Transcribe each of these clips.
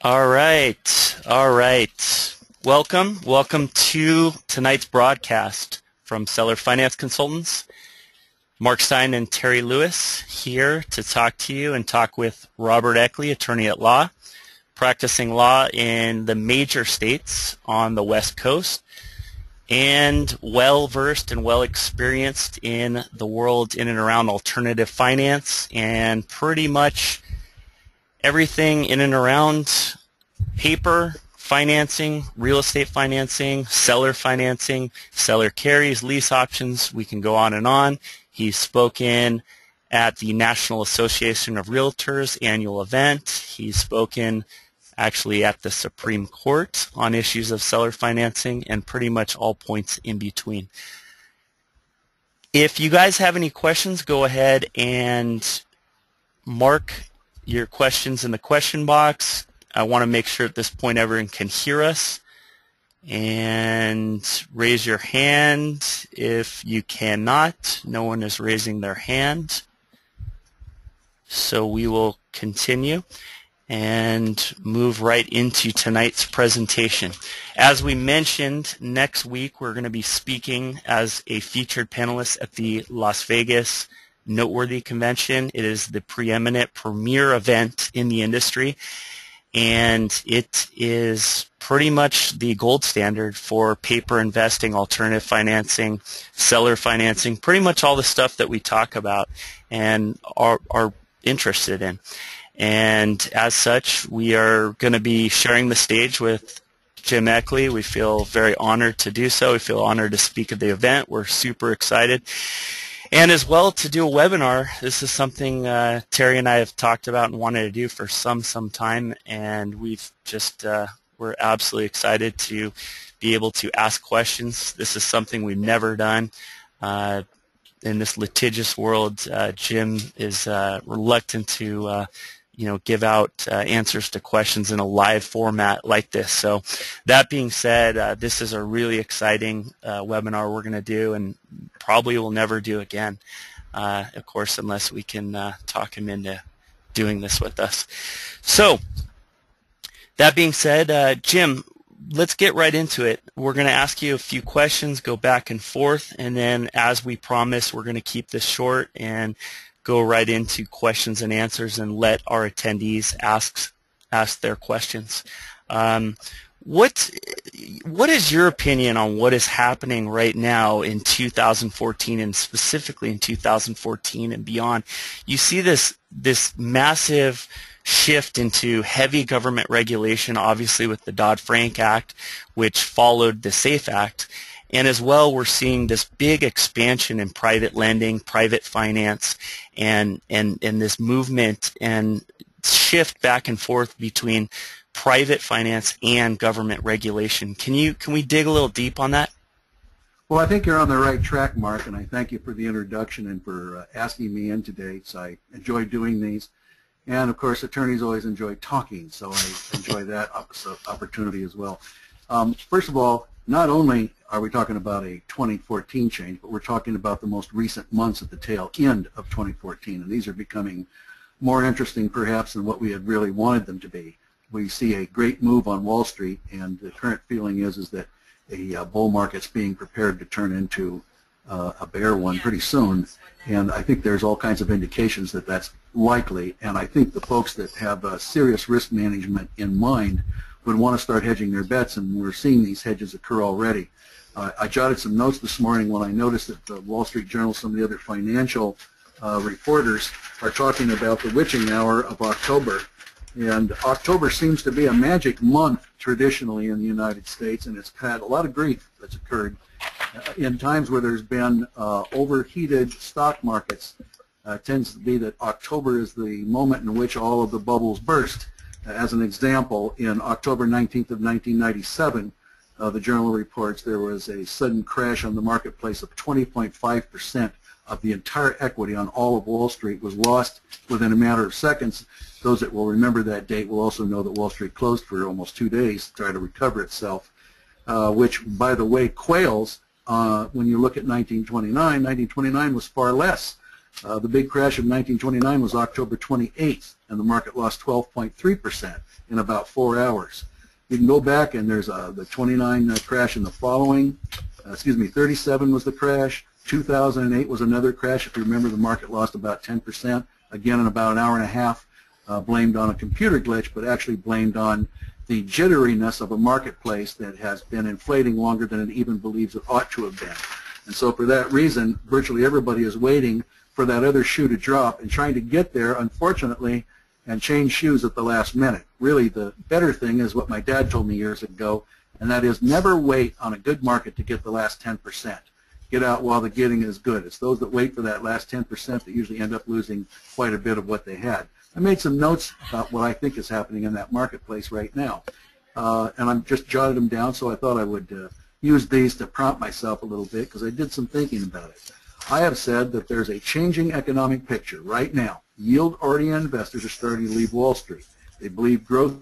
All right. All right. Welcome to tonight's broadcast from Seller Finance Consultants. Mark Stein and Terry Lewis here to talk to you and talk with Robert Eckley, attorney at law, practicing law in the major states on the West Coast, and well-versed and well-experienced in the world in and around alternative finance and pretty much everything in and around paper financing, real estate financing, seller carries, lease options. We can go on and on. He's spoken at the National Association of Realtors annual event. He's spoken actually at the Supreme Court on issues of seller financing and pretty much all points in between. If you guys have any questions, go ahead and mark your questions in the question box. I want to make sure at this point everyone can hear us. And raise your hand if you cannot. No one is raising their hand. So we will continue and move right into tonight's presentation. As we mentioned, next week we're going to be speaking as a featured panelist at the Las Vegas Noteworthy Convention. It is the preeminent premier event in the industry, and it is pretty much the gold standard for paper investing, alternative financing, seller financing, pretty much all the stuff that we talk about and are interested in. And as such, we are going to be sharing the stage with Jim Eckley. We feel very honored to do so. We feel honored to speak at the event. We're super excited. And as well to do a webinar. This is something Terry and I have talked about and wanted to do for some time, and we've just we're absolutely excited to be able to ask questions. This is something we've never done in this litigious world. Jim is reluctant to give out answers to questions in a live format like this. So that being said, this is a really exciting webinar we're going to do and probably will never do again, of course, unless we can talk him into doing this with us. So that being said, Jim, let's get right into it. We're going to ask you a few questions, go back and forth, and then as we promised, we're going to keep this short and go right into questions and answers and let our attendees ask their questions. What is your opinion on what is happening right now in 2014 and specifically in 2014 and beyond? You see this massive shift into heavy government regulation, obviously with the Dodd-Frank Act, which followed the SAFE Act. And as well, we're seeing this big expansion in private lending, private finance, and this movement and shift back and forth between private finance and government regulation. Can we dig a little deep on that? Well, I think you're on the right track, Mark, and I thank you for the introduction and for asking me in today. So I enjoy doing these. And, of course, attorneys always enjoy talking, so I enjoy that opportunity as well. First of all, not only are we talking about a 2014 change, but we're talking about the most recent months at the tail end of 2014, and these are becoming more interesting perhaps than what we had really wanted them to be. We see a great move on Wall Street, and the current feeling is that a bull market's being prepared to turn into a bear one pretty soon, and I think there's all kinds of indications that that's likely, and I think the folks that have serious risk management in mind would want to start hedging their bets, and we're seeing these hedges occur already. I jotted some notes this morning when I noticed that the Wall Street Journal, some of the other financial reporters are talking about the witching hour of October. And October seems to be a magic month traditionally in the United States, and it's had a lot of grief that's occurred in times where there's been overheated stock markets. It tends to be that October is the moment in which all of the bubbles burst. As an example, in October 19th of 1997, the journal reports there was a sudden crash on the marketplace of 20.5% of the entire equity on all of Wall Street was lost within a matter of seconds. Those that will remember that date will also know that Wall Street closed for almost 2 days to try to recover itself, which, by the way, quails when you look at 1929. 1929 was far less. The big crash of 1929 was October 28th. and the market lost 12.3% in about 4 hours. You can go back, and there's the 29 crash in the following, 37 was the crash. 2008 was another crash. If you remember, the market lost about 10%, again in about an hour and a half, blamed on a computer glitch, but actually blamed on the jitteriness of a marketplace that has been inflating longer than it even believes it ought to have been. And so for that reason, virtually everybody is waiting for that other shoe to drop and trying to get there, unfortunately, and change shoes at the last minute. Really, the better thing is what my dad told me years ago, and that is never wait on a good market to get the last 10%. Get out while the getting is good. It's those that wait for that last 10% that usually end up losing quite a bit of what they had. I made some notes about what I think is happening in that marketplace right now, and I'm just jotted them down, so I thought I would use these to prompt myself a little bit because I did some thinking about it. I have said that there's a changing economic picture right now. Yield-oriented investors are starting to leave Wall Street. They believe growth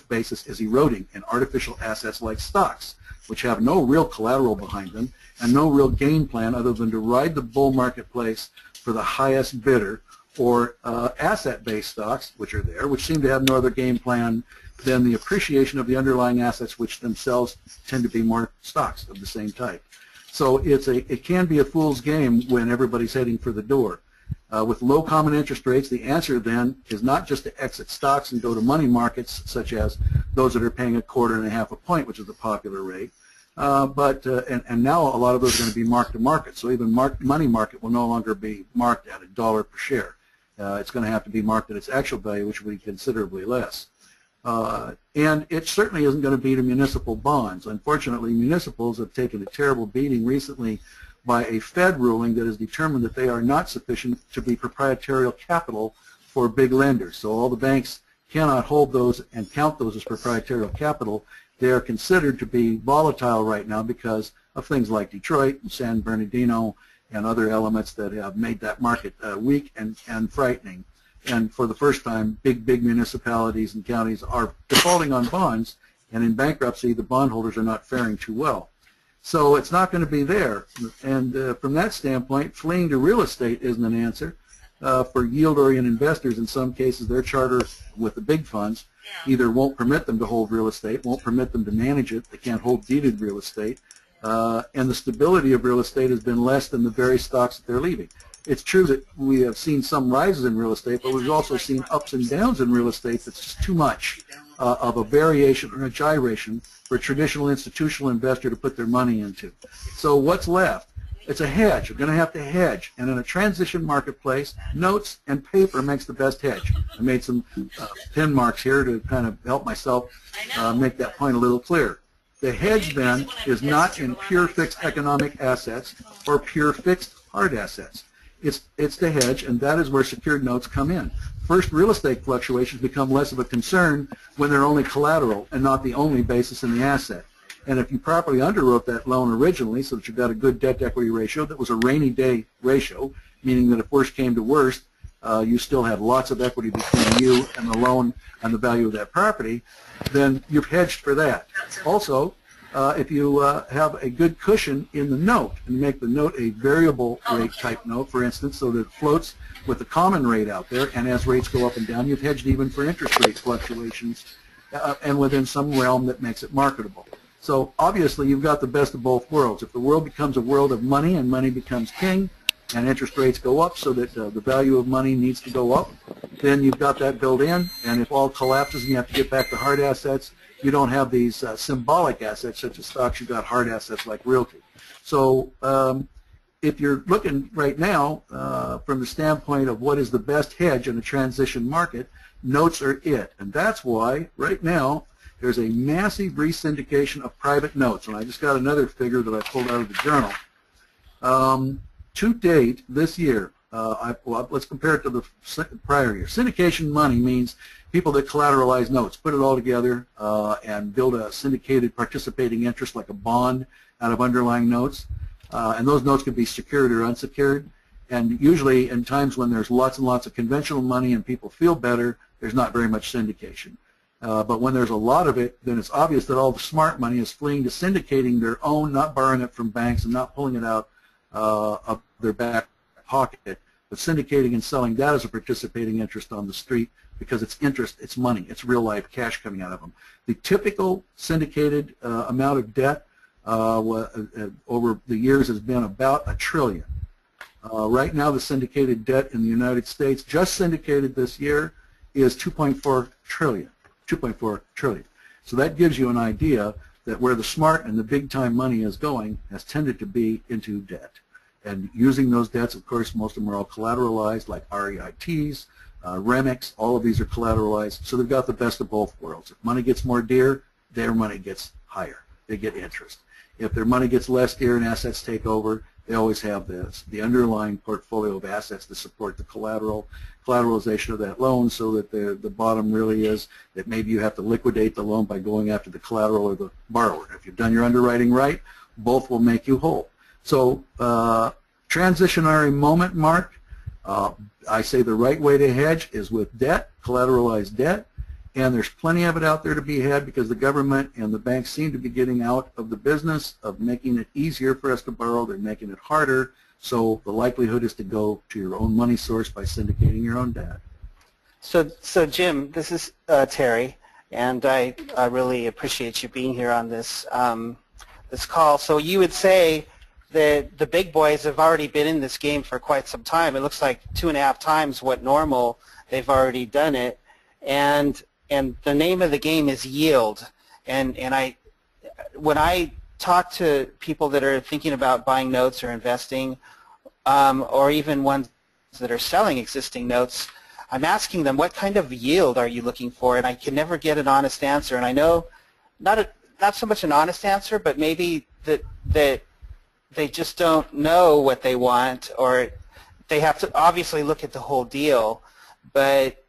basis is eroding in artificial assets like stocks, which have no real collateral behind them and no real game plan other than to ride the bull marketplace for the highest bidder, or asset-based stocks, which are there, which seem to have no other game plan than the appreciation of the underlying assets, which themselves tend to be more stocks of the same type. So it can be a fool's game when everybody's heading for the door. With low common interest rates, the answer then is not just to exit stocks and go to money markets, such as those that are paying 1.25 a point, which is the popular rate, and now a lot of those are going to be mark to market. So even money market will no longer be marked at $1 per share. It's going to have to be marked at its actual value, which will be considerably less. And it certainly isn't going to beat a municipal bonds. Unfortunately, municipals have taken a terrible beating recently by a Fed ruling that has determined that they are not sufficient to be proprietarial capital for big lenders. So all the banks cannot hold those and count those as proprietarial capital. They are considered to be volatile right now because of things like Detroit and San Bernardino and other elements that have made that market weak and frightening. And for the first time, big municipalities and counties are defaulting on bonds, and in bankruptcy, the bondholders are not faring too well. So it's not going to be there. And from that standpoint, fleeing to real estate isn't an answer. For yield-oriented investors, in some cases, their charter with the big funds either won't permit them to hold real estate, won't permit them to manage it. They can't hold deeded real estate. And the stability of real estate has been less than the very stocks that they're leaving. It's true that we have seen some rises in real estate, but we've also seen ups and downs in real estate that's just too much of a variation or a gyration for a traditional institutional investor to put their money into. So what's left? It's a hedge. You're going to have to hedge. And in a transition marketplace, notes and paper makes the best hedge. I made some pin marks here to kind of help myself make that point a little clearer. The hedge, then, is not in pure fixed economic assets or pure fixed hard assets. It's the hedge, and that is where secured notes come in. First, real estate fluctuations become less of a concern when they're only collateral and not the only basis in the asset. And if you properly underwrote that loan originally so that you've got a good debt-to-equity ratio that was a rainy day ratio, meaning that if worst came to worst, you still have lots of equity between you and the loan and the value of that property, then you've hedged for that. Also, if you have a good cushion in the note and make the note a variable rate type note, for instance, so that it floats with the common rate out there, and as rates go up and down, you've hedged even for interest rate fluctuations and within some realm that makes it marketable. So obviously you've got the best of both worlds. If the world becomes a world of money and money becomes king and interest rates go up so that the value of money needs to go up, then you've got that built in, and if all collapses and you have to get back to hard assets, you don't have these symbolic assets such as stocks. You've got hard assets like realty. So if you're looking right now from the standpoint of what is the best hedge in a transition market, notes are it. And that's why right now there's a massive resyndication of private notes. And I just got another figure that I pulled out of the journal. To date, this year, let's compare it to the prior year. Syndication money means people that collateralize notes, put it all together and build a syndicated participating interest like a bond out of underlying notes. And those notes can be secured or unsecured. And usually in times when there's lots and lots of conventional money and people feel better, there's not very much syndication. But when there's a lot of it, then it's obvious that all the smart money is fleeing to syndicating their own, not borrowing it from banks and not pulling it out of their back pocket, but syndicating and selling that as a participating interest on the street because it's interest, it's money, it's real life cash coming out of them. The typical syndicated amount of debt over the years has been about $1 trillion. Right now, the syndicated debt in the United States, just syndicated this year, is 2.4 trillion. 2.4 trillion. So that gives you an idea that where the smart and the big-time money is going has tended to be into debt. And using those debts, of course, most of them are all collateralized, like REITs, REMICs, all of these are collateralized. So they've got the best of both worlds. If money gets more dear, their money gets higher. They get interest. If their money gets less dear and assets take over, they always have the underlying portfolio of assets to support the collateralization of that loan, so that the bottom really is that maybe you have to liquidate the loan by going after the collateral or the borrower. If you've done your underwriting right, both will make you whole. So transitionary moment, Mark, I say the right way to hedge is with debt, collateralized debt, and there's plenty of it out there to be had because the government and the banks seem to be getting out of the business of making it easier for us to borrow. They're making it harder, so the likelihood is to go to your own money source by syndicating your own debt. So Jim, this is Terry, and I really appreciate you being here on this this call. So you would say that the big boys have already been in this game for quite some time. It looks like 2.5 times what normal they've already done it, and the name of the game is yield. And when I talk to people that are thinking about buying notes or investing, or even ones that are selling existing notes, I'm asking them, what kind of yield are you looking for? And I can never get an honest answer. And I know not so much an honest answer, but maybe that they just don't know what they want, or they have to obviously look at the whole deal. But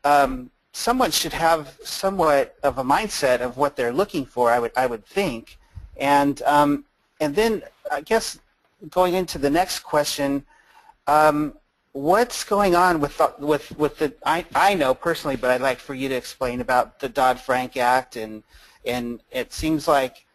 someone should have somewhat of a mindset of what they're looking for, I would think. And then I guess going into the next question, what's going on with the I know personally, but I'd like for you to explain about the Dodd-Frank Act, and it seems like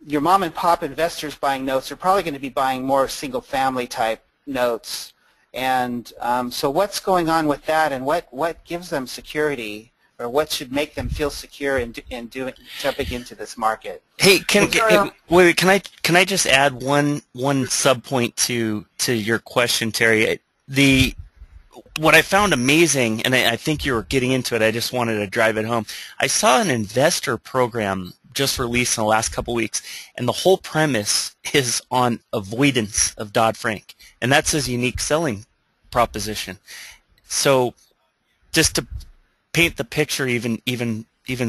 your mom and pop investors buying notes are probably going to be buying more single-family type notes. And so what's going on with that, and what gives them security, or what should make them feel secure in jumping into this market? Hey, can I just add one sub point to your question, Terry? What I found amazing, and I think you were getting into it, I just wanted to drive it home. I saw an investor program just released in the last couple weeks, and the whole premise is on avoidance of Dodd-Frank, and that's his unique selling proposition. So just to paint the picture even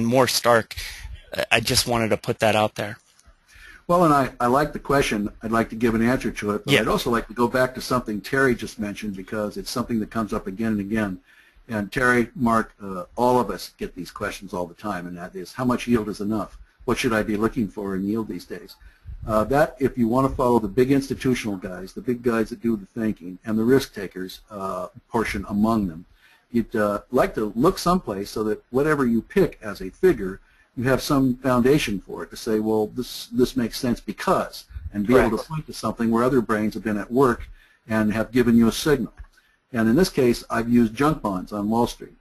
more stark, I just wanted to put that out there. Well, and I like the question. I'd like to give an answer to it, but yeah. I'd also like to go back to something Terry just mentioned, because it's something that comes up again and again. And Terry, Mark, all of us get these questions all the time, and that is, how much yield is enough? What should I be looking for in yield these days? That, if you want to follow the big institutional guys, the big guys that do the thinking, and the risk takers portion among them, you'd like to look someplace so that whatever you pick as a figure, you have some foundation for it to say, well, this makes sense because, and be able to point to something where other brains have been at work and have given you a signal. And in this case, I've used junk bonds on Wall Street.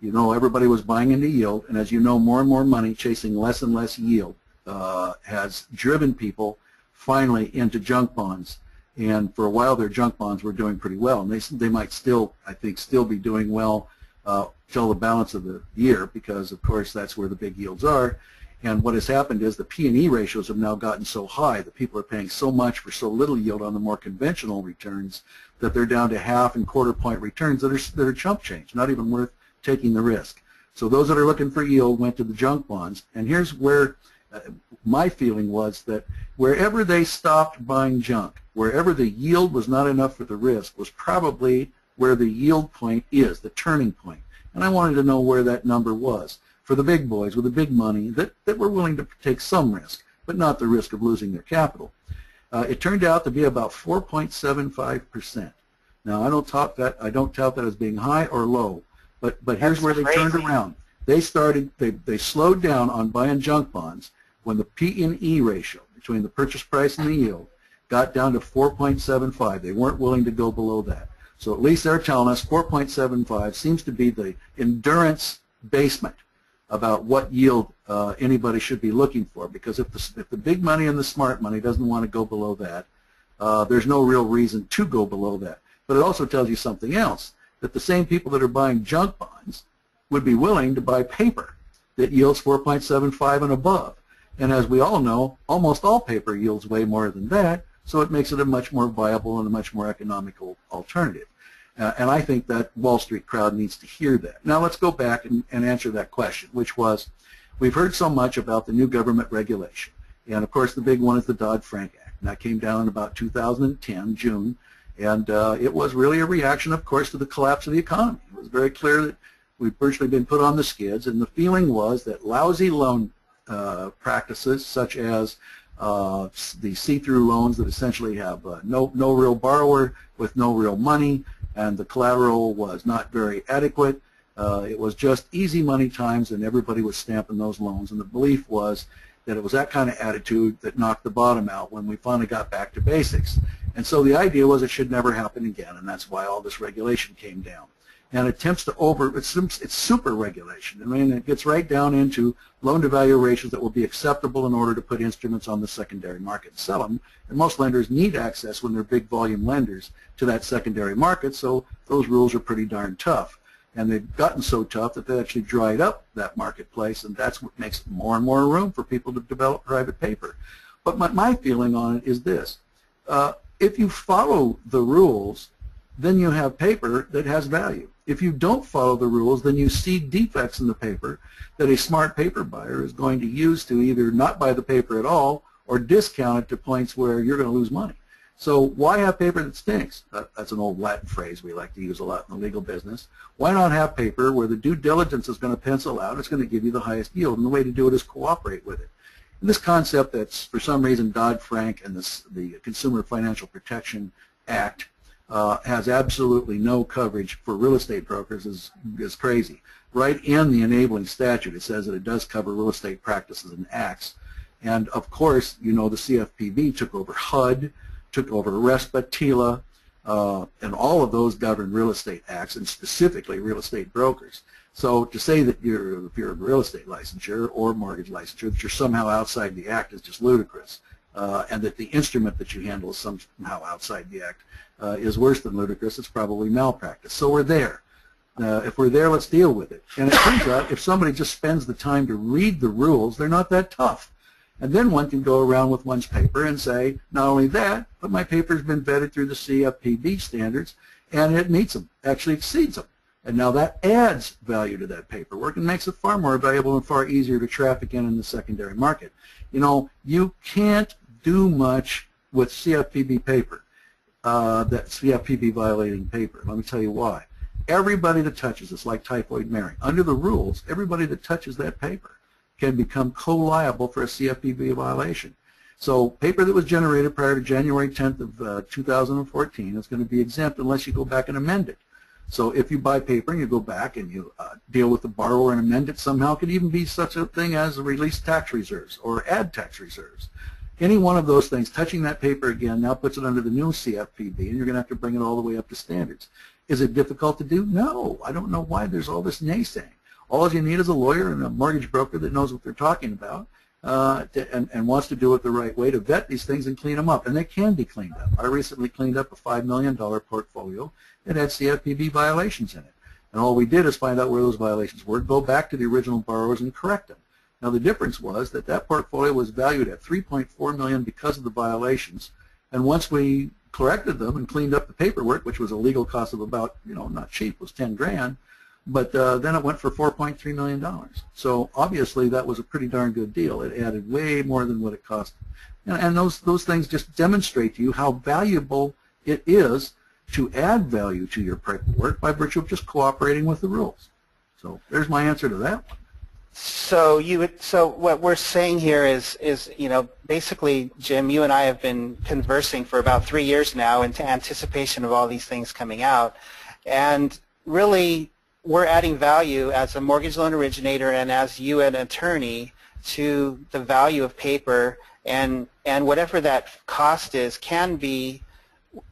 You know, everybody was buying into yield, and as you know, more and more money chasing less and less yield has driven people finally into junk bonds. And for a while, their junk bonds were doing pretty well, and they might still, I think, still be doing well till the balance of the year, because of course that's where the big yields are. And what has happened is the P&E ratios have now gotten so high that people are paying so much for so little yield on the more conventional returns that they're down to half and quarter point returns that are chump change, not even worth taking the risk. So those that are looking for yield went to the junk bonds. And here's where my feeling was that wherever they stopped buying junk, wherever the yield was not enough for the risk, was probably where the yield point is, the turning point. And I wanted to know where that number was for the big boys with the big money that were willing to take some risk, but not the risk of losing their capital. It turned out to be about 4.75%. Now, I don't tout that as being high or low, but here's where they turned around. They slowed down on buying junk bonds when the P&E ratio between the purchase price and the yield got down to 4.75. They weren't willing to go below that. So at least they're telling us 4.75 seems to be the endurance basement about what yield anybody should be looking for, because if the big money and the smart money doesn't want to go below that, there's no real reason to go below that. But it also tells you something else, that the same people that are buying junk bonds would be willing to buy paper that yields 4.75 and above. And as we all know, almost all paper yields way more than that, so it makes it a much more viable and a much more economical alternative. And I think that Wall Street crowd needs to hear that. Now let's go back and answer that question, which was, we've heard so much about the new government regulation. And of course the big one is the Dodd-Frank Act. And that came down in about 2010, June. And it was really a reaction, of course, to the collapse of the economy. It was very clear that we've virtually been put on the skids. And the feeling was that lousy loan practices, such as the see-through loans that essentially have no real borrower with no real money, and the collateral was not very adequate. It was just easy money times, and everybody was stamping those loans. And the belief was that it was that kind of attitude that knocked the bottom out when we finally got back to basics. And so the idea was it should never happen again, and that's why all this regulation came down. And attempts to it's super regulation. I mean, it gets right down into loan-to-value ratios that will be acceptable in order to put instruments on the secondary market and sell them. And most lenders need access, when they're big volume lenders, to that secondary market, so those rules are pretty darn tough. And they've gotten so tough that they actually dried up that marketplace, and that's what makes more and more room for people to develop private paper. But my feeling on it is this. If you follow the rules, then you have paper that has value. If you don't follow the rules, then you see defects in the paper that a smart paper buyer is going to use to either not buy the paper at all or discount it to points where you're going to lose money. So why have paper that stinks? That's an old Latin phrase we like to use a lot in the legal business. Why not have paper where the due diligence is going to pencil out, it's going to give you the highest yield, and the way to do it is cooperate with it. And this concept that's, for some reason, Dodd-Frank and the Consumer Financial Protection Act has absolutely no coverage for real estate brokers is crazy. Right in the enabling statute, it says that it does cover real estate practices and acts. And of course, you know, the CFPB took over HUD, took over RESPA, TILA, and all of those govern real estate acts, and specifically real estate brokers. So to say that if you're a real estate licensure or mortgage licensure, that you're somehow outside the act is just ludicrous. And that the instrument that you handle is somehow outside the act is worse than ludicrous. It's probably malpractice. So we're there. If we're there, let's deal with it. And it turns out if somebody just spends the time to read the rules, they're not that tough. And then one can go around with one's paper and say, not only that, but my paper's been vetted through the CFPB standards, and it meets them, actually exceeds them. And now that adds value to that paperwork and makes it far more valuable and far easier to traffic in the secondary market. You know, you can't do much with CFPB paper, that CFPB violating paper. Let me tell you why. Everybody that touches this, like Typhoid Mary, under the rules, everybody that touches that paper can become co-liable for a CFPB violation. So paper that was generated prior to January 10th of 2014 is going to be exempt unless you go back and amend it. So if you buy paper and you go back and you deal with the borrower and amend it somehow, it could even be such a thing as release tax reserves or add tax reserves. Any one of those things, touching that paper again, now puts it under the new CFPB, and you're going to have to bring it all the way up to standards. Is it difficult to do? No. I don't know why there's all this naysaying. All you need is a lawyer and a mortgage broker that knows what they're talking about and wants to do it the right way to vet these things and clean them up. And they can be cleaned up. I recently cleaned up a $5 million portfolio that had CFPB violations in it. And all we did is find out where those violations were, go back to the original borrowers and correct them. Now the difference was that that portfolio was valued at $3.4 million because of the violations. And once we corrected them and cleaned up the paperwork, which was a legal cost of about, you know, not cheap, it was 10 grand, but then it went for $4.3 million. So obviously that was a pretty darn good deal. It added way more than what it cost. And those things just demonstrate to you how valuable it is to add value to your paperwork by virtue of just cooperating with the rules. So there's my answer to that one. So what we're saying here is you know, basically, Jim, you and I have been conversing for about 3 years now in anticipation of all these things coming out, and really we're adding value as a mortgage loan originator and as you an attorney to the value of paper, and whatever that cost is can be,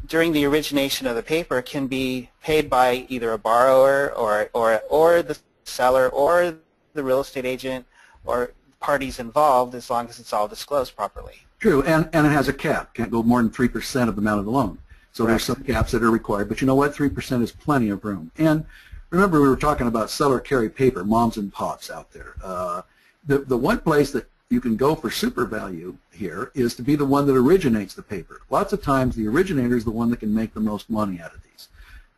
during the origination of the paper, can be paid by either a borrower or the seller or the real estate agent or parties involved, as long as it's all disclosed properly. True, and it has a cap. Can't go more than 3% of the amount of the loan. So Correct. There's some caps that are required, but you know what? 3% is plenty of room. And remember, we were talking about seller carry paper, moms and pops out there. The one place that you can go for super value here is to be the one that originates the paper. Lots of times the originator is the one that can make the most money out of these.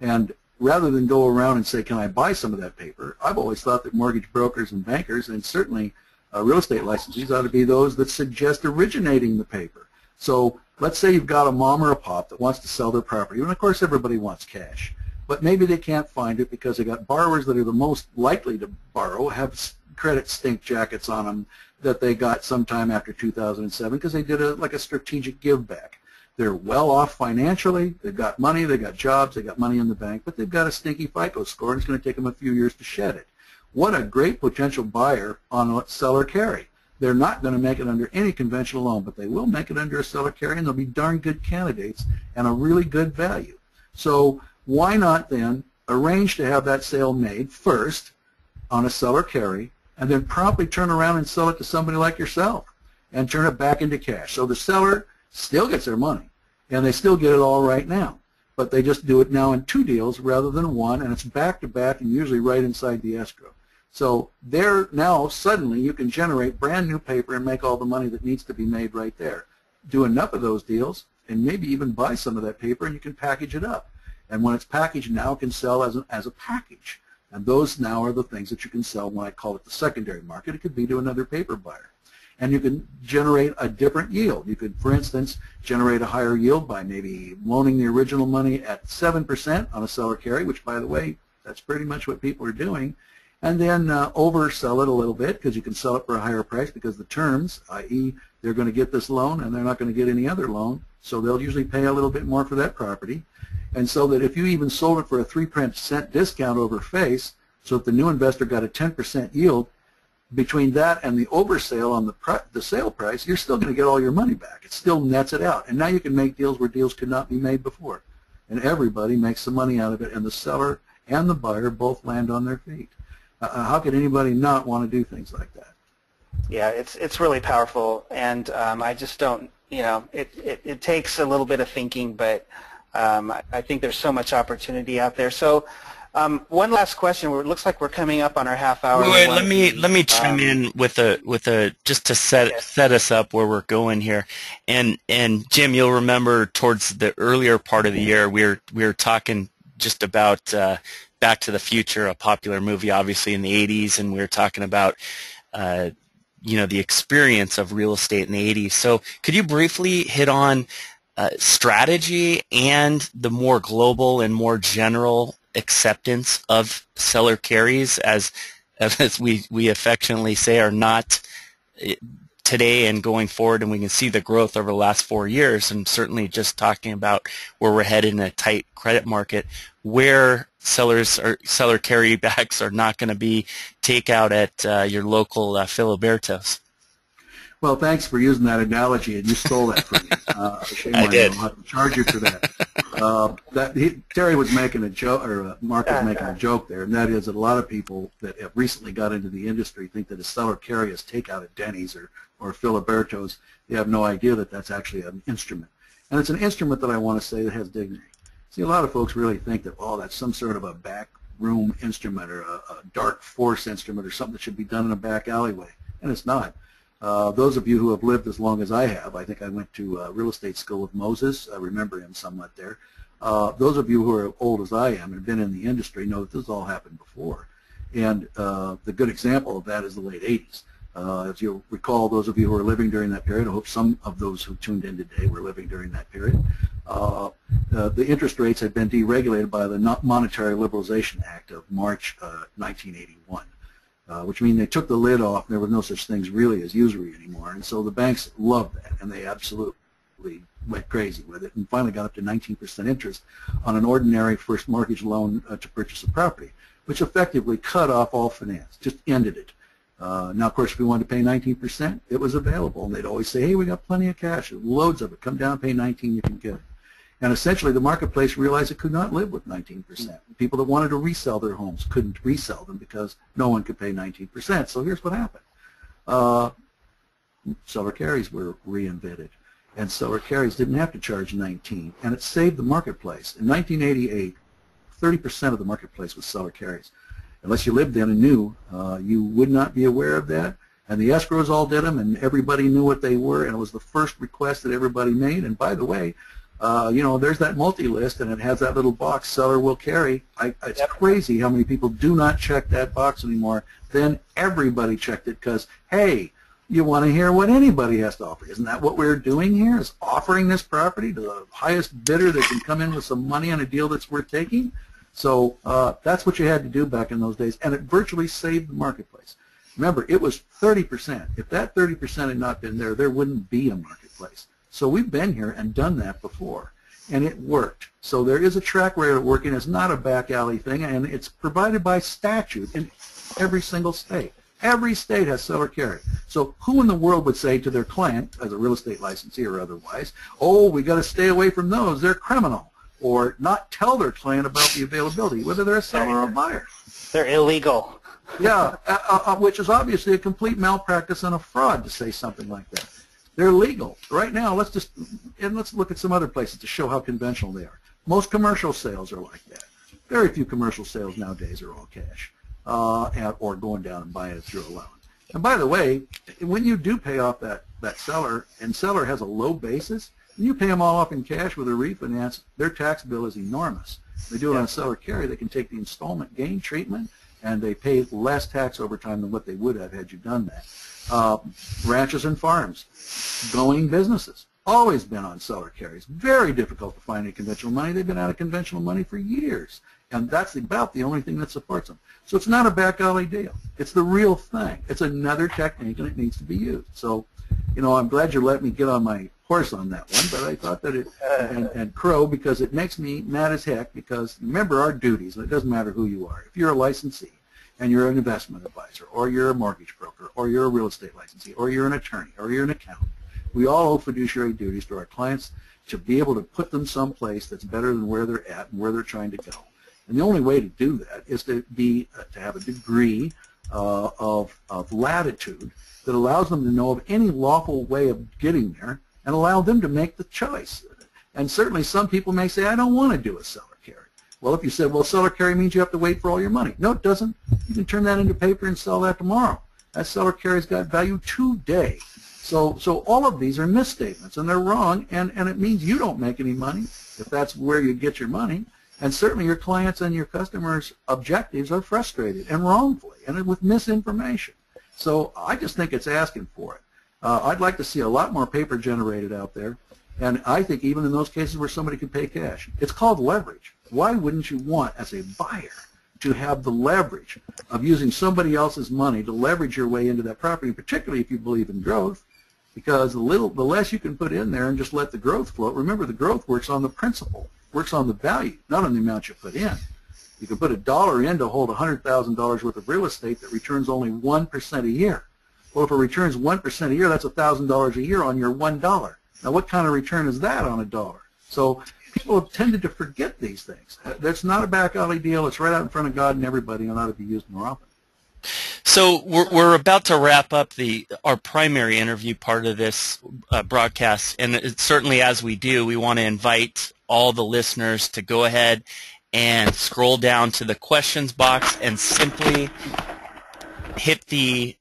And rather than go around and say, can I buy some of that paper, I've always thought that mortgage brokers and bankers, and certainly real estate licensees, ought to be those that suggest originating the paper. So let's say you've got a mom or a pop that wants to sell their property, and of course everybody wants cash. But maybe they can't find it because they got borrowers that are the most likely to borrow, have credit stink jackets on them that they got sometime after 2007 because they did like a strategic give back. They're well off financially, they've got money, they've got jobs, they've got money in the bank, but they've got a stinky FICO score and it's going to take them a few years to shed it. What a great potential buyer on a seller carry. They're not going to make it under any conventional loan, but they will make it under a seller carry, and they'll be darn good candidates and a really good value. So why not then arrange to have that sale made first on a seller carry, and then promptly turn around and sell it to somebody like yourself and turn it back into cash. So the seller still gets their money, and they still get it all right now, but they just do it now in 2 deals rather than 1, and it's back-to-back and usually right inside the escrow. So there now suddenly you can generate brand new paper and make all the money that needs to be made right there. Do enough of those deals and maybe even buy some of that paper and you can package it up. And when it's packaged now, it can sell as a package. And those now are the things that you can sell when I call it the secondary market. It could be to another paper buyer. And you can generate a different yield. You could, for instance, generate a higher yield by maybe loaning the original money at 7% on a seller carry, which, by the way, that's pretty much what people are doing. And then oversell it a little bit because you can sell it for a higher price because the terms, i.e., they're going to get this loan and they're not going to get any other loan, so they'll usually pay a little bit more for that property. And so that if you even sold it for a 3% discount over face, so if the new investor got a 10% yield, between that and the oversale on the sale price, you're still going to get all your money back. It still nets it out. And now you can make deals where deals could not be made before. And everybody makes some money out of it, and the seller and the buyer both land on their feet. How could anybody not want to do things like that? Yeah, it's really powerful, and I just don't, it takes a little bit of thinking, but I think there's so much opportunity out there. So one last question. It looks like we're coming up on our half hour. Wait, let me chime in with a just to set us up where we're going here. And Jim, you'll remember towards the earlier part of the year, we were talking just about Back to the Future, a popular movie, obviously in the 80s, and we were talking about the experience of real estate in the 80s. So could you briefly hit on strategy and the more global and more general acceptance of seller carries, as we affectionately say, are not today and going forward, and we can see the growth over the last 4 years, and certainly just talking about where we're headed in a tight credit market, where seller carrybacks are not going to be takeout at your local Filiberto's. Well, thanks for using that analogy, and you stole that from me. Shame I on did. You. I'll have to charge you for that. Terry was making a joke, or Mark was making a joke there, and that is that a lot of people that have recently got into the industry think that a seller carry is takeout at Denny's or Filiberto's. They have no idea that that's actually an instrument. And it's an instrument that I want to say that has dignity. See, a lot of folks really think that, oh, that's some sort of a back room instrument or a dark force instrument or something that should be done in a back alleyway, and it's not. Those of you who have lived as long as I have, I think I went to real estate school with Moses. I remember him somewhat there. Those of you who are old as I am and have been in the industry know that this has all happened before. And the good example of that is the late 80s. As you'll recall, those of you who are living during that period, I hope some of those who tuned in today were living during that period, the interest rates had been deregulated by the Monetary Liberalization Act of March 1981. Which means they took the lid off, and there was no such things really as usury anymore. And so the banks loved that, and they absolutely went crazy with it, and finally got up to 19% interest on an ordinary first mortgage loan to purchase a property, which effectively cut off all finance, just ended it. Now, of course, if we wanted to pay 19%, it was available, and they'd always say, hey, we got plenty of cash, loads of it. Come down, pay 19, you can get it. And essentially the marketplace realized it could not live with 19%. People that wanted to resell their homes couldn't resell them because no one could pay 19%. So here's what happened. Seller carries were reinvented. And seller carries didn't have to charge 19, and it saved the marketplace. In 1988, 30% of the marketplace was seller carries. Unless you lived in and knew, you would not be aware of that. And the escrows all did them, and everybody knew what they were, and it was the first request that everybody made. And by the way, you know, there's that multi-list, and it has that little box, seller will carry. It's crazy how many people do not check that box anymore. Then everybody checked it because, hey, you want to hear what anybody has to offer. Isn't that what we're doing here, is offering this property to the highest bidder that can come in with some money on a deal that's worth taking? So that's what you had to do back in those days, and it virtually saved the marketplace. Remember, it was 30%. If that 30% had not been there, there wouldn't be a marketplace. So we've been here and done that before, and it worked. So there is a track record of working. It's not a back alley thing, and it's provided by statute in every single state. Every state has seller carry. So who in the world would say to their client, as a real estate licensee or otherwise, oh, we got to stay away from those, they're criminal, or not tell their client about the availability, whether they're a seller or a buyer? They're illegal. Yeah, which is obviously a complete malpractice and a fraud to say something like that. They're legal. Right now, let's look at some other places to show how conventional they are. Most commercial sales are like that. Very few commercial sales nowadays are all cash. Or going down and buying it through a loan. And by the way, when you do pay off that seller, and seller has a low basis, and you pay them all off in cash with a refinance, their tax bill is enormous. They do it on seller carry, they can take the installment gain treatment, and they pay less tax over time than what they would have had you done that. Ranches and farms, going businesses, always been on seller carries. Very difficult to find any conventional money. They've been out of conventional money for years. And that's about the only thing that supports them. So it's not a back alley deal. It's the real thing. It's another technique, and it needs to be used. So, you know, I'm glad you let me get on my horse on that one, but I thought that it, and crow, because it makes me mad as heck, because remember our duties, and it doesn't matter who you are. If you're a licensee, and you're an investment advisor, or you're a mortgage broker, or you're a real estate licensee, or you're an attorney, or you're an accountant, we all owe fiduciary duties to our clients to be able to put them someplace that's better than where they're at and where they're trying to go. And the only way to do that is to have a degree of latitude that allows them to know of any lawful way of getting there and allow them to make the choice. And certainly some people may say, I don't want to do a seller carry. Well, if you said, well, seller carry means you have to wait for all your money. No, it doesn't. You can turn that into paper and sell that tomorrow. That seller carry's got value today. So all of these are misstatements, and they're wrong, and it means you don't make any money if that's where you get your money. And certainly your clients and your customers' objectives are frustrated, and wrongfully, and with misinformation. So I just think it's asking for it. I'd like to see a lot more paper generated out there, and I think even in those cases where somebody could pay cash. It's called leverage. Why wouldn't you want, as a buyer, to have the leverage of using somebody else's money to leverage your way into that property, particularly if you believe in growth? Because the less you can put in there and just let the growth float. Remember, the growth works on the principal, works on the value, not on the amount you put in. You can put $1 in to hold $100,000 worth of real estate that returns only 1% a year. Well, if it returns 1% a year, that's $1,000 a year on your $1. Now, what kind of return is that on $1? So people have tended to forget these things. That's not a back alley deal. It's right out in front of God and everybody, and ought to be used more often. So we're about to wrap up our primary interview part of this broadcast, and certainly as we do, we want to invite all the listeners to go ahead and scroll down to the questions box and simply hit the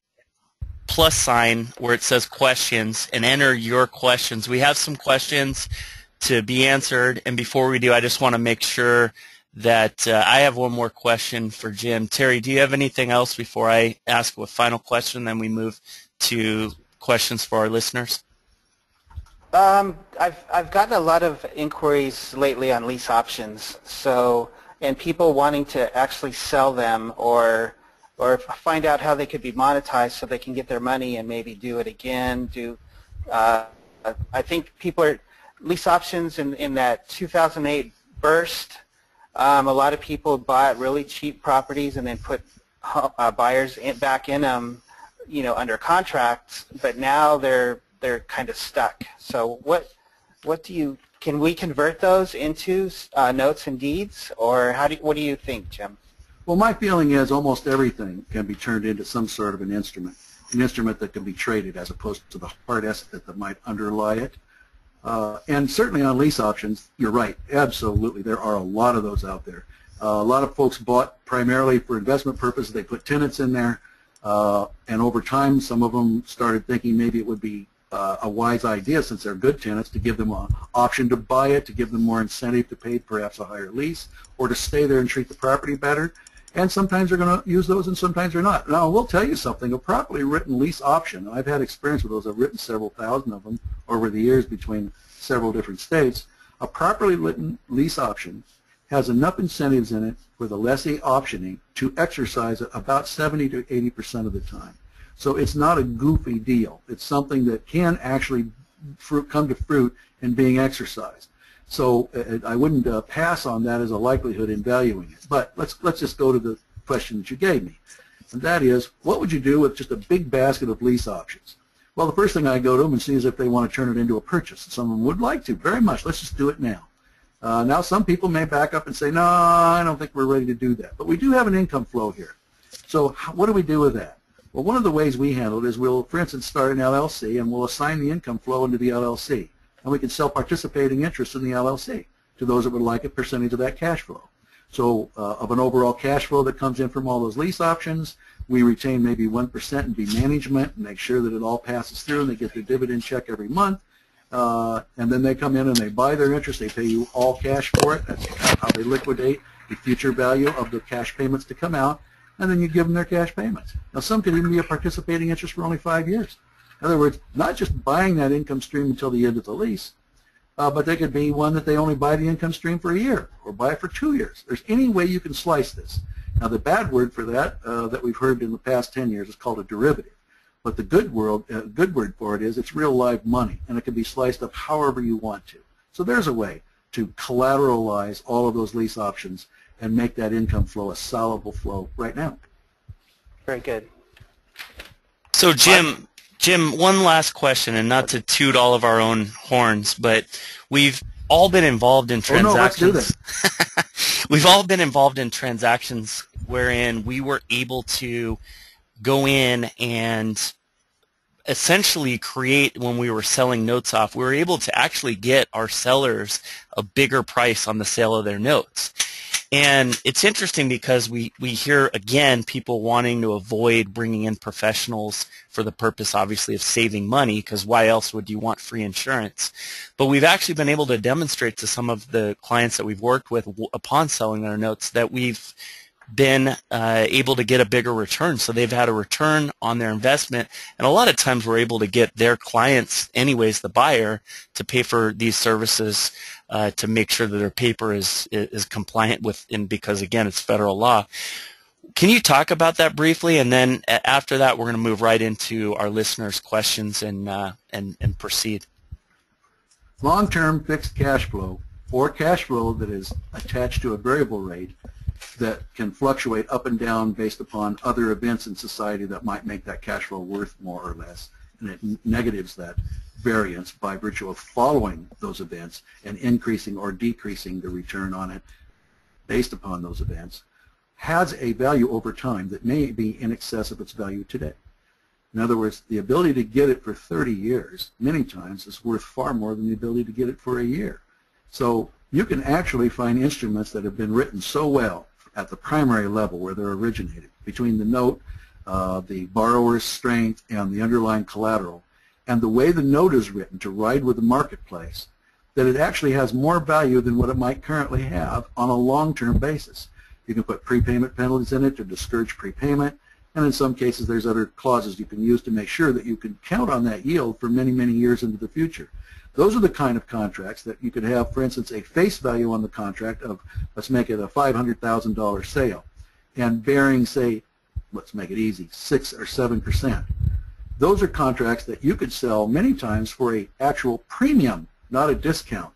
plus sign where it says questions and enter your questions. We have some questions to be answered, and before we do, I just want to make sure that I have one more question for Jim. Terry, do you have anything else before I ask a final question, then we move to questions for our listeners? I've gotten a lot of inquiries lately on lease options, and people wanting to actually sell them or find out how they could be monetized so they can get their money and maybe do it again. I think lease options in that 2008 burst. A lot of people bought really cheap properties and then put buyers back in them, under contracts. But now they're kind of stuck. So what do you can we convert those into notes and deeds, or what do you think, Jim? Well, my feeling is almost everything can be turned into some sort of an instrument that can be traded as opposed to the hard asset that might underlie it. And certainly on lease options, you're right, absolutely. There are a lot of those out there. A lot of folks bought primarily for investment purposes. They put tenants in there, and over time, some of them started thinking maybe it would be a wise idea, since they're good tenants, to give them an option to buy it, to give them more incentive to pay perhaps a higher lease, or to stay there and treat the property better. And sometimes they're going to use those and sometimes they're not. Now, I will tell you something. A properly written lease option, and I've had experience with those. I've written several thousand of them over the years between several different states. A properly written lease option has enough incentives in it for the lessee optioning to exercise it about 70 to 80% of the time. So it's not a goofy deal. It's something that can actually come to fruit in being exercised. So I wouldn't pass on that as a likelihood in valuing it. But let's just go to the question that you gave me, and that is, what would you do with just a big basket of lease options? Well, the first thing I go to them and see is if they want to turn it into a purchase. Some of them would like to, very much. Let's just do it now. Now, some people may back up and say, no, I don't think we're ready to do that. But we do have an income flow here. So what do we do with that? Well, one of the ways we handle it is we'll, for instance, start an LLC, and we'll assign the income flow into the LLC. And we can sell participating interest in the LLC to those that would like a percentage of that cash flow. So of an overall cash flow that comes in from all those lease options, we retain maybe 1% and be management and make sure that it all passes through and they get their dividend check every month. And then they come in and they buy their interest. They pay you all cash for it. That's how they liquidate the future value of the cash payments to come out. And then you give them their cash payments. Now, some could even be a participating interest for only 5 years. In other words, not just buying that income stream until the end of the lease, but they could be one that they only buy the income stream for a year or buy it for 2 years. There's any way you can slice this. Now, the bad word for that that we've heard in the past 10 years is called a derivative. But the good word for it is it's real live money, and it can be sliced up however you want to. So there's a way to collateralize all of those lease options and make that income flow a soluble flow right now. Very good. So, Jim, one last question, and not to toot all of our own horns, but we've all been involved in transactions. Oh, no, let's do that. We've all been involved in transactions wherein we were able to go in and essentially create, when we were selling notes off, we were able to actually get our sellers a bigger price on the sale of their notes. And it's interesting because we hear, again, people wanting to avoid bringing in professionals for the purpose, obviously, of saving money, because why else would you want free insurance? But we've actually been able to demonstrate to some of the clients that we've worked with upon selling their notes that we've been able to get a bigger return. So they've had a return on their investment, and a lot of times we're able to get their clients, anyways, the buyer, to pay for these services to make sure that their paper is compliant with, and because, again, it's federal law. Can you talk about that briefly, and then after that we're going to move right into our listeners' questions and proceed. Long-term fixed cash flow, or cash flow that is attached to a variable rate that can fluctuate up and down based upon other events in society that might make that cash flow worth more or less, and it negatives that variance by virtue of following those events and increasing or decreasing the return on it based upon those events, has a value over time that may be in excess of its value today. In other words, the ability to get it for 30 years many times is worth far more than the ability to get it for a year. So you can actually find instruments that have been written so well at the primary level where they're originated, between the note, the borrower's strength, and the underlying collateral, and the way the note is written to ride with the marketplace, that it actually has more value than what it might currently have on a long-term basis. You can put prepayment penalties in it to discourage prepayment, and in some cases there's other clauses you can use to make sure that you can count on that yield for many, many years into the future. Those are the kind of contracts that you could have, for instance, a face value on the contract of, let's make it a $500,000 sale, and bearing, say, let's make it easy, 6 or 7%. Those are contracts that you could sell many times for an actual premium, not a discount.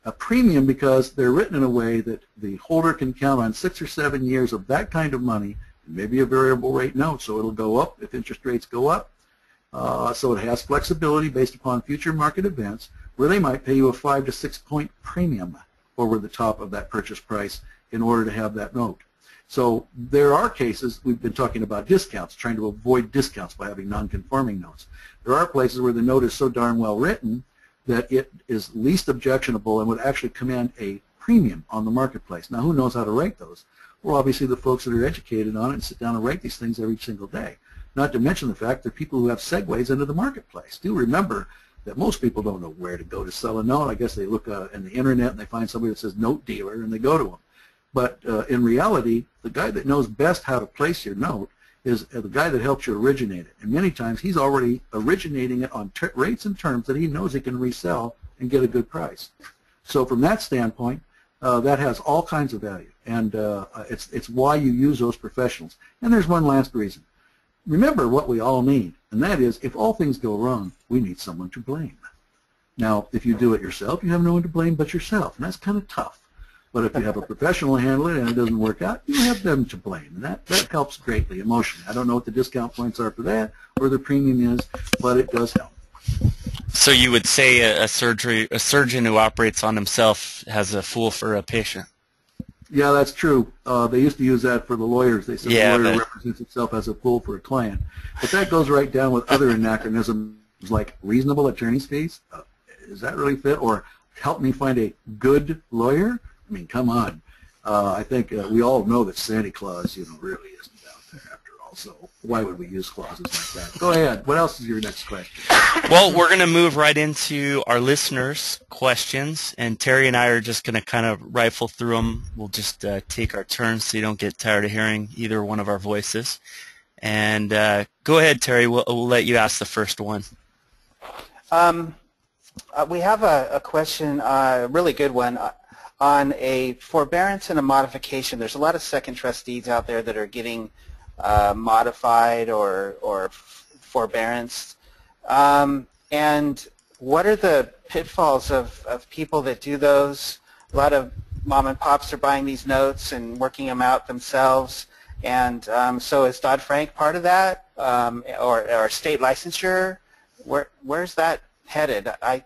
A premium because they're written in a way that the holder can count on 6 or 7 years of that kind of money, maybe a variable rate note, so it'll go up if interest rates go up. So it has flexibility based upon future market events, where they might pay you a 5 to 6 point premium over the top of that purchase price in order to have that note. So there are cases, we've been talking about discounts, trying to avoid discounts by having non-conforming notes. There are places where the note is so darn well written that it is least objectionable and would actually command a premium on the marketplace. Now, who knows how to write those? Well, obviously the folks that are educated on it and sit down and write these things every single day. Not to mention the fact that people who have segues into the marketplace. Do remember that most people don't know where to go to sell a note. I guess they look in the internet and they find somebody that says note dealer and they go to them. But in reality, the guy that knows best how to place your note is the guy that helps you originate it. And many times he's already originating it on rates and terms that he knows he can resell and get a good price. So from that standpoint, that has all kinds of value. And it's why you use those professionals. And there's one last reason. Remember what we all need, and that is if all things go wrong, we need someone to blame. Now, if you do it yourself, you have no one to blame but yourself, and that's kind of tough. But if you have a professional handle it and it doesn't work out, you have them to blame, and that helps greatly emotionally. I don't know what the discount points are for that or the premium is, but it does help. So you would say a surgeon who operates on himself has a fool for a patient? Yeah, that's true. They used to use that for the lawyers. They said the lawyer represents himself as a fool for a client. But that goes right down with other anachronisms like reasonable attorney's fees. Does that really fit? Or help me find a good lawyer? I mean, come on. I think we all know that Santa Claus, really isn't out there after all. So why would we use clauses like that? Go ahead. What else is your next question? Well, we're going to move right into our listeners' questions, and Terry and I are just going to kind of rifle through them. We'll just take our turns so you don't get tired of hearing either one of our voices. And go ahead, Terry. We'll let you ask the first one. We have a question, a really good one, on a forbearance and a modification. There's a lot of second trust deeds out there that are getting modified or forbearance. And what are the pitfalls of people that do those? A lot of mom and pops are buying these notes and working them out themselves. And so is Dodd-Frank part of that, or state licensure? Where's that headed? I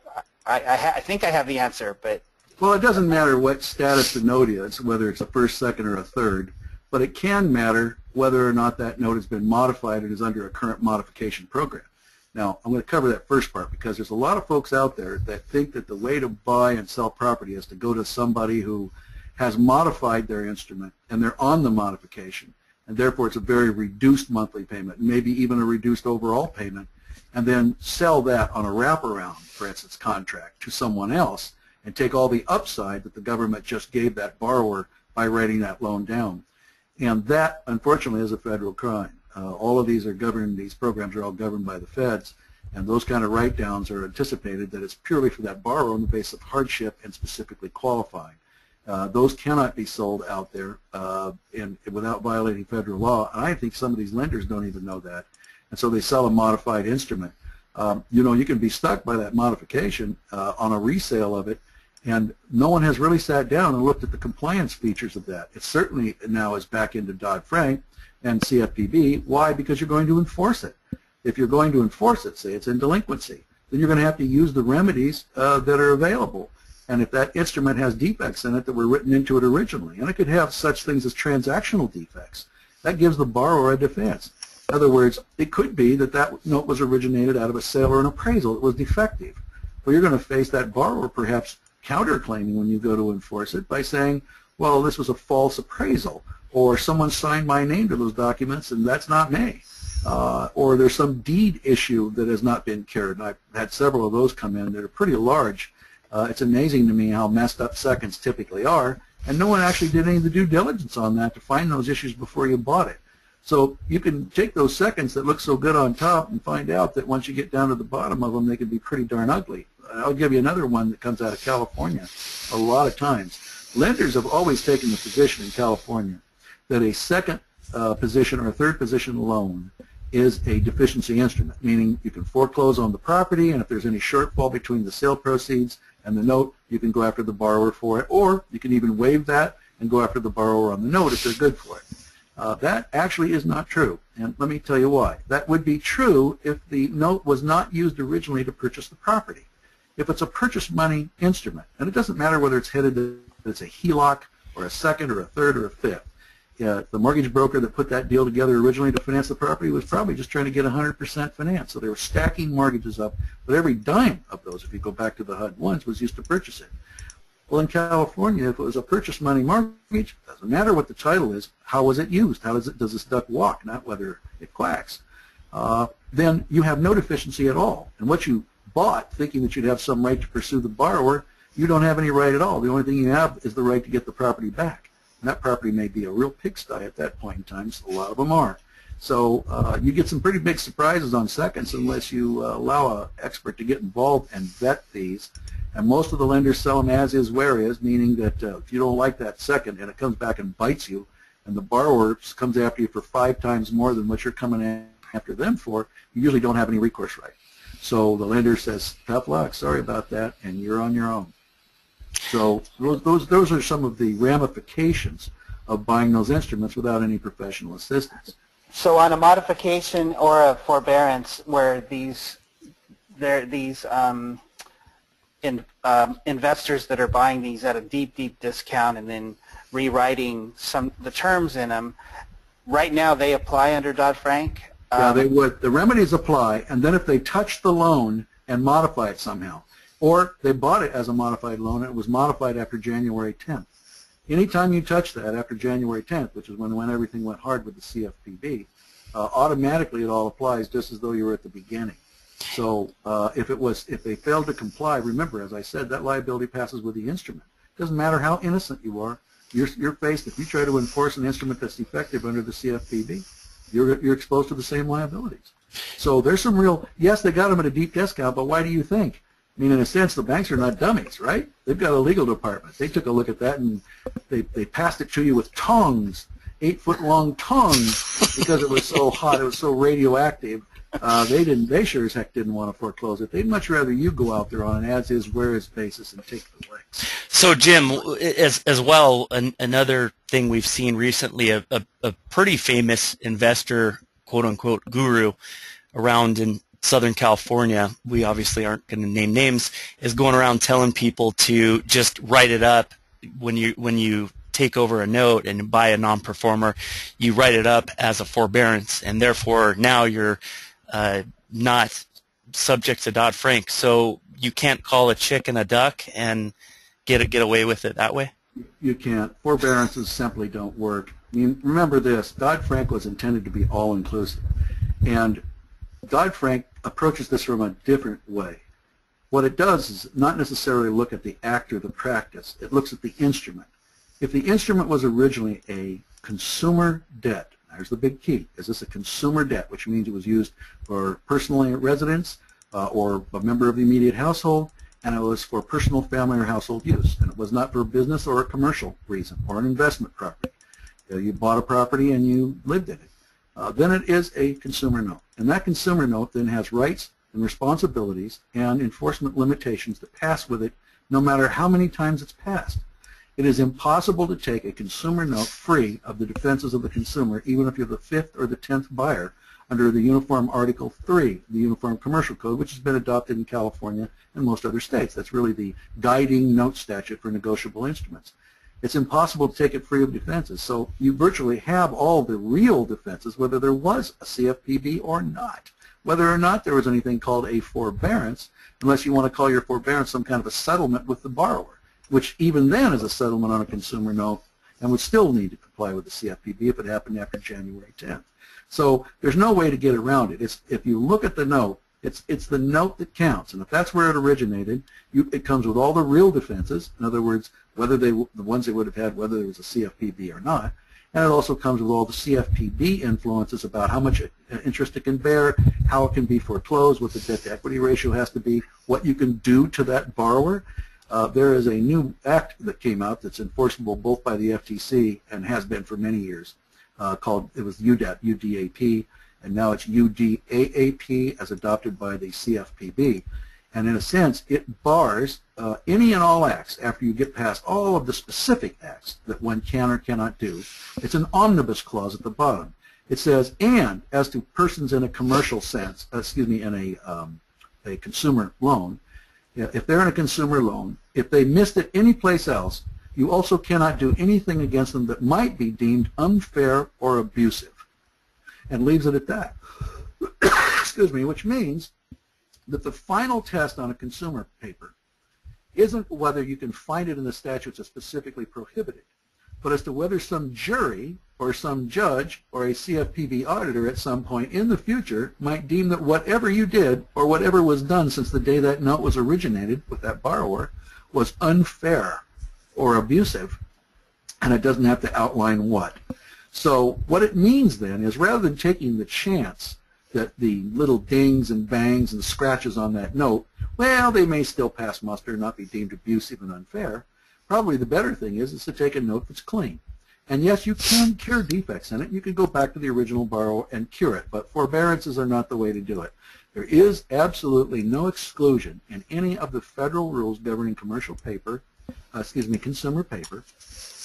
think I have the answer, but well, it doesn't matter what status the note is, whether it's a first, second, or a third, but it can matter whether or not that note has been modified and is under a current modification program. Now, I'm going to cover that first part because there's a lot of folks out there that think that the way to buy and sell property is to go to somebody who has modified their instrument and they're on the modification, and therefore it's a very reduced monthly payment, maybe even a reduced overall payment, and then sell that on a wraparound, for instance, contract to someone else and take all the upside that the government just gave that borrower by writing that loan down. And that, unfortunately, is a federal crime. All of these are governed, these programs are all governed by the feds, and those kind of write-downs are anticipated that it's purely for that borrower on the basis of hardship and specifically qualifying. Those cannot be sold out there without violating federal law, and I think some of these lenders don't even know that, and so they sell a modified instrument. You can be stuck by that modification on a resale of it, and no one has really sat down and looked at the compliance features of that. It certainly now is back into Dodd-Frank and CFPB. Why? Because you're going to enforce it. If you're going to enforce it, say it's in delinquency, then you're going to have to use the remedies that are available. And if that instrument has defects in it that were written into it originally, and it could have such things as transactional defects, that gives the borrower a defense. In other words, it could be that that note was originated out of a sale or an appraisal that was defective. Well, you're going to face that borrower perhaps counterclaiming when you go to enforce it by saying, well, this was a false appraisal, or someone signed my name to those documents and that's not me, or there's some deed issue that has not been cured. And I've had several of those come in that are pretty large. It's amazing to me how messed up seconds typically are, and no one actually did any of the due diligence on that to find those issues before you bought it. So you can take those seconds that look so good on top and find out that once you get down to the bottom of them, they can be pretty darn ugly. I'll give you another one that comes out of California a lot of times. Lenders have always taken the position in California that a second position or a third position loan is a deficiency instrument, meaning you can foreclose on the property, and if there's any shortfall between the sale proceeds and the note, you can go after the borrower for it, or you can even waive that and go after the borrower on the note if they're good for it. That actually is not true, and let me tell you why. That would be true if the note was not used originally to purchase the property. if it's a purchase money instrument, and it doesn't matter whether it's headed to it's a HELOC or a second or a third or a fifth, the mortgage broker that put that deal together originally to finance the property was probably just trying to get 100% finance. So they were stacking mortgages up, but every dime of those, if you go back to the HUD ones, was used to purchase it. Well, in California, if it was a purchase money mortgage, it doesn't matter what the title is, how was it used? How does this duck walk, not whether it quacks. Then you have no deficiency at all. And what you bought, thinking that you'd have some right to pursue the borrower, you don't have any right at all. The only thing you have is the right to get the property back. And that property may be a real pigsty at that point in time, so a lot of them are. So you get some pretty big surprises on seconds unless you allow an expert to get involved and vet these. And most of the lenders sell them as is, where is, meaning that if you don't like that second and it comes back and bites you, and the borrower comes after you for 5 times more than what you're coming after them for, you usually don't have any recourse right. So the lender says, tough luck, sorry about that, and you're on your own. So those are some of the ramifications of buying those instruments without any professional assistance. So on a modification or a forbearance where investors that are buying these at a deep, deep discount and then rewriting the terms in them, right now they apply under Dodd-Frank? Yeah, they would. The remedies apply, and then if they touch the loan and modify it somehow, or they bought it as a modified loan and it was modified after January 10th. Anytime you touch that after January 10th, which is when everything went hard with the CFPB, automatically it all applies just as though you were at the beginning. So if they failed to comply, remember, as I said, that liability passes with the instrument. It doesn't matter how innocent you are. You're faced, if you try to enforce an instrument that's defective under the CFPB, you're exposed to the same liabilities. So there's some real, yes, they got them at a deep discount, but why do you think? I mean, in a sense, the banks are not dummies, right? They've got a legal department. They took a look at that and they passed it to you with tongs, 8-foot-long tongs, because it was so hot, it was so radioactive. They sure as heck didn't want to foreclose it. They'd much rather you go out there on an as-is, where-is basis and take the licks. So, Jim, as well, another thing we've seen recently, a pretty famous investor, quote-unquote, guru around in Southern California, we obviously aren't going to name names, is going around telling people to just write it up when you take over a note and buy a non-performer, you write it up as a forbearance, and therefore now you're not subject to Dodd-Frank. So you can't call a chicken a duck and get away with it that way? You can't. Forbearances simply don't work. I mean, remember this, Dodd-Frank was intended to be all-inclusive. And Dodd-Frank approaches this from a different way. What it does is not necessarily look at the act or the practice. It looks at the instrument. If the instrument was originally a consumer debt, there's the big key. Is this a consumer debt, which means it was used for personal residence or a member of the immediate household, and it was for personal, family, or household use, and it was not for a business or a commercial reason or an investment property. You bought a property and you lived in it. Then it is a consumer note, and that consumer note then has rights and responsibilities and enforcement limitations that pass with it no matter how many times it's passed. It is impossible to take a consumer note free of the defenses of the consumer, even if you're the 5th or the 10th buyer, under the Uniform Article 3, the Uniform Commercial Code, which has been adopted in California and most other states. That's really the guiding note statute for negotiable instruments. It's impossible to take it free of defenses, so you virtually have all the real defenses, whether there was a CFPB or not. Whether or not there was anything called a forbearance, unless you want to call your forbearance some kind of a settlement with the borrower, which even then is a settlement on a consumer note and would still need to comply with the CFPB if it happened after January 10th. So there's no way to get around it. If you look at the note, it's the note that counts, and if that's where it originated, it comes with all the real defenses. In other words, whether the ones they would have had, whether there was a CFPB or not, and it also comes with all the CFPB influences about how much interest it can bear, how it can be foreclosed, what the debt-to-equity ratio has to be, what you can do to that borrower. There is a new act that came out that's enforceable both by the FTC and has been for many years, it was UDAP, and now it's UDAAP as adopted by the CFPB. And in a sense, it bars any and all acts after you get past all of the specific acts that one can or cannot do. It's an omnibus clause at the bottom. It says, and as to persons in a commercial sense, in a consumer loan, if they're in a consumer loan, if they missed it anyplace else, you also cannot do anything against them that might be deemed unfair or abusive, and leaves it at that. Excuse me, which means that the final test on a consumer paper isn't whether you can find it in the statutes as specifically prohibited, but as to whether some jury or some judge or a CFPB auditor at some point in the future might deem that whatever you did or whatever was done since the day that note was originated with that borrower was unfair or abusive, and it doesn't have to outline what. So what it means then is, rather than taking the chance that the little dings and bangs and scratches on that note, well, they may still pass muster and not be deemed abusive and unfair, probably the better thing is to take a note that's clean. And yes, you can cure defects in it. You can go back to the original borrower and cure it, but forbearances are not the way to do it. There is absolutely no exclusion in any of the federal rules governing commercial paper, consumer paper,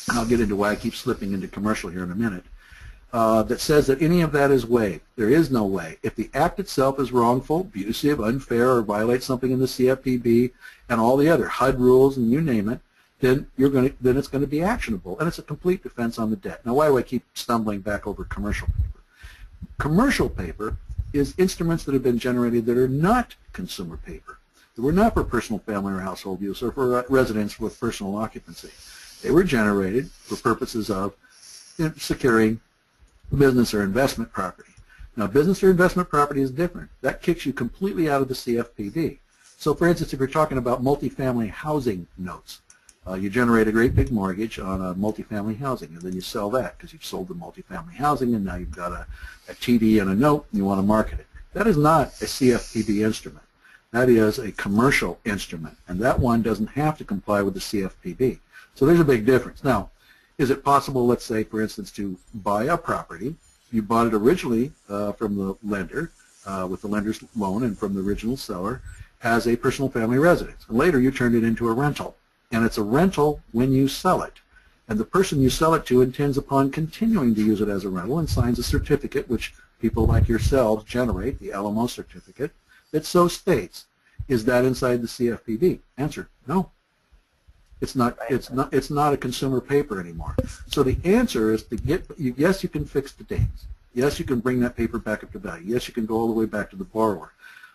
and I'll get into why I keep slipping into commercial here in a minute, that says that any of that is waived. There is no way. If the act itself is wrongful, abusive, unfair, or violates something in the CFPB and all the other HUD rules and you name it, then it's going to be actionable, and it's a complete defense on the debt. Now, why do I keep stumbling back over commercial paper? Commercial paper is instruments that have been generated that are not consumer paper. They were not for personal, family, or household use, or for residents with personal occupancy. They were generated for purposes of securing business or investment property. Now, business or investment property is different. That kicks you completely out of the CFPB. So, for instance, if you're talking about multifamily housing notes, you generate a great big mortgage on a multifamily housing, and then you sell that because you've sold the multifamily housing, and now you've got a TD and a note, and you want to market it. That is not a CFPB instrument. That is a commercial instrument, and that one doesn't have to comply with the CFPB. So there's a big difference. Now, is it possible, let's say, for instance, to buy a property? You bought it originally from the lender, with the lender's loan and from the original seller, as a personal family residence. And later you turned it into a rental. And it's a rental when you sell it. And the person you sell it to intends upon continuing to use it as a rental and signs a certificate, which people like yourselves generate, the LMO certificate, that so states. Is that inside the CFPB? Answer, no. It's not a consumer paper anymore. So the answer is to get, yes, you can fix the dates. Yes, you can bring that paper back up to value. Yes, you can go all the way back to the borrower.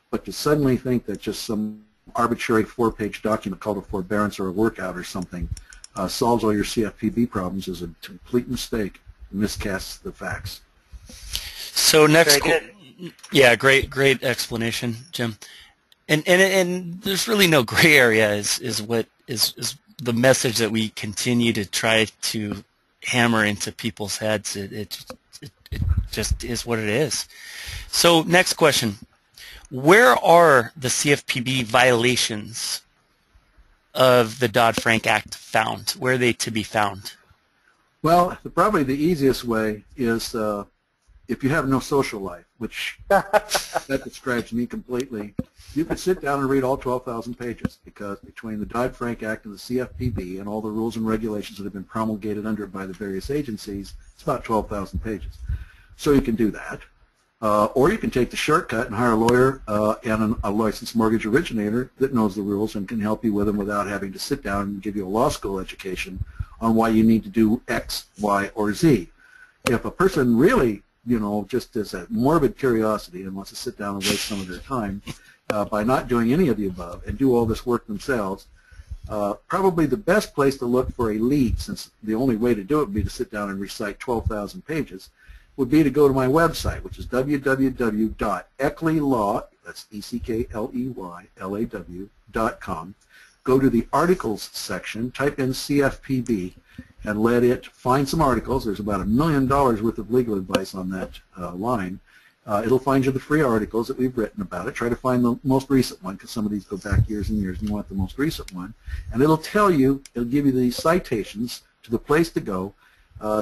But to suddenly think that just some arbitrary 4-page document called a forbearance or a workout or something solves all your CFPB problems is a complete mistake. It miscasts the facts. So next, yeah, great explanation, Jim. And there's really no gray area is what is the message that we continue to try to hammer into people's heads. It just is what it is. So next question. Where are the CFPB violations of the Dodd-Frank Act found? Where are they to be found? Well, probably the easiest way is if you have no social life, which that describes me completely. You could sit down and read all 12,000 pages, because between the Dodd-Frank Act and the CFPB and all the rules and regulations that have been promulgated under it by the various agencies, it's about 12,000 pages. So you can do that. Or you can take the shortcut and hire a lawyer and a licensed mortgage originator that knows the rules and can help you with them without having to sit down and give you a law school education on why you need to do X, Y, or Z. If a person really, just as a morbid curiosity and wants to sit down and waste some of their time by not doing any of the above and do all this work themselves, probably the best place to look for a lead, since the only way to do it would be to sit down and recite 12,000 pages, would be to go to my website, which is www.eckleylaw, that's ECKLEYLAW.com. Go to the articles section, type in CFPB, and let it find some articles. There's about $1 million worth of legal advice on that line. It'll find you the free articles that we've written about it. Try to find the most recent one, because some of these go back years and years, and you want the most recent one. And it'll give you the citations to the place to go,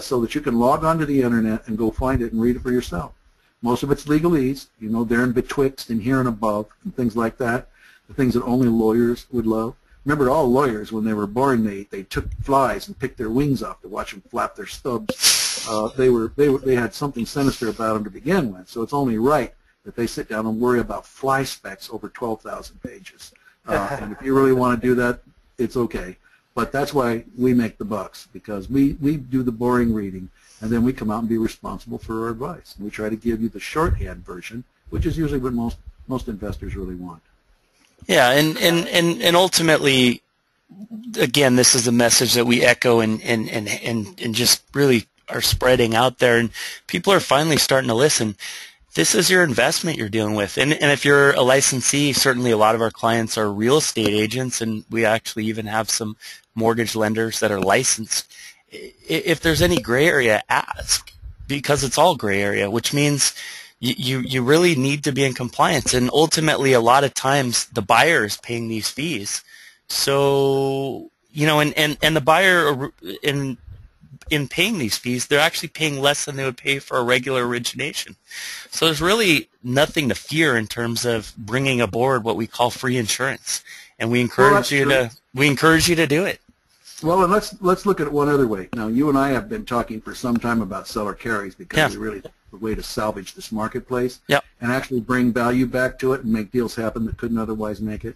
so that you can log onto the internet and go find it and read it for yourself. Most of it's legalese, there in betwixt and here and above and things like that, the things that only lawyers would love. Remember, all lawyers, when they were born, they took flies and picked their wings off to watch them flap their stubs. They had something sinister about them to begin with, so it's only right that they sit down and worry about fly specks over 12,000 pages. And if you really want to do that, it's okay. But that's why we make the bucks, because we do the boring reading, and then we come out and be responsible for our advice. And we try to give you the shorthand version, which is usually what most investors really want. Yeah, and ultimately, again, this is a message that we echo and just really are spreading out there, and people are finally starting to listen. This is your investment you're dealing with. And if you're a licensee, certainly a lot of our clients are real estate agents, and we actually even have some mortgage lenders that are licensed. If there's any gray area, ask, because it's all gray area, which means you really need to be in compliance. And ultimately, a lot of times, the buyer is paying these fees. So, and the buyer in paying these fees, they're actually paying less than they would pay for a regular origination. So there's really nothing to fear in terms of bringing aboard what we call free insurance, and we encourage you to do it. Well, and let's look at it one other way. Now, you and I have been talking for some time about seller carries, because we really a way to salvage this marketplace and actually bring value back to it and make deals happen that couldn't otherwise make it.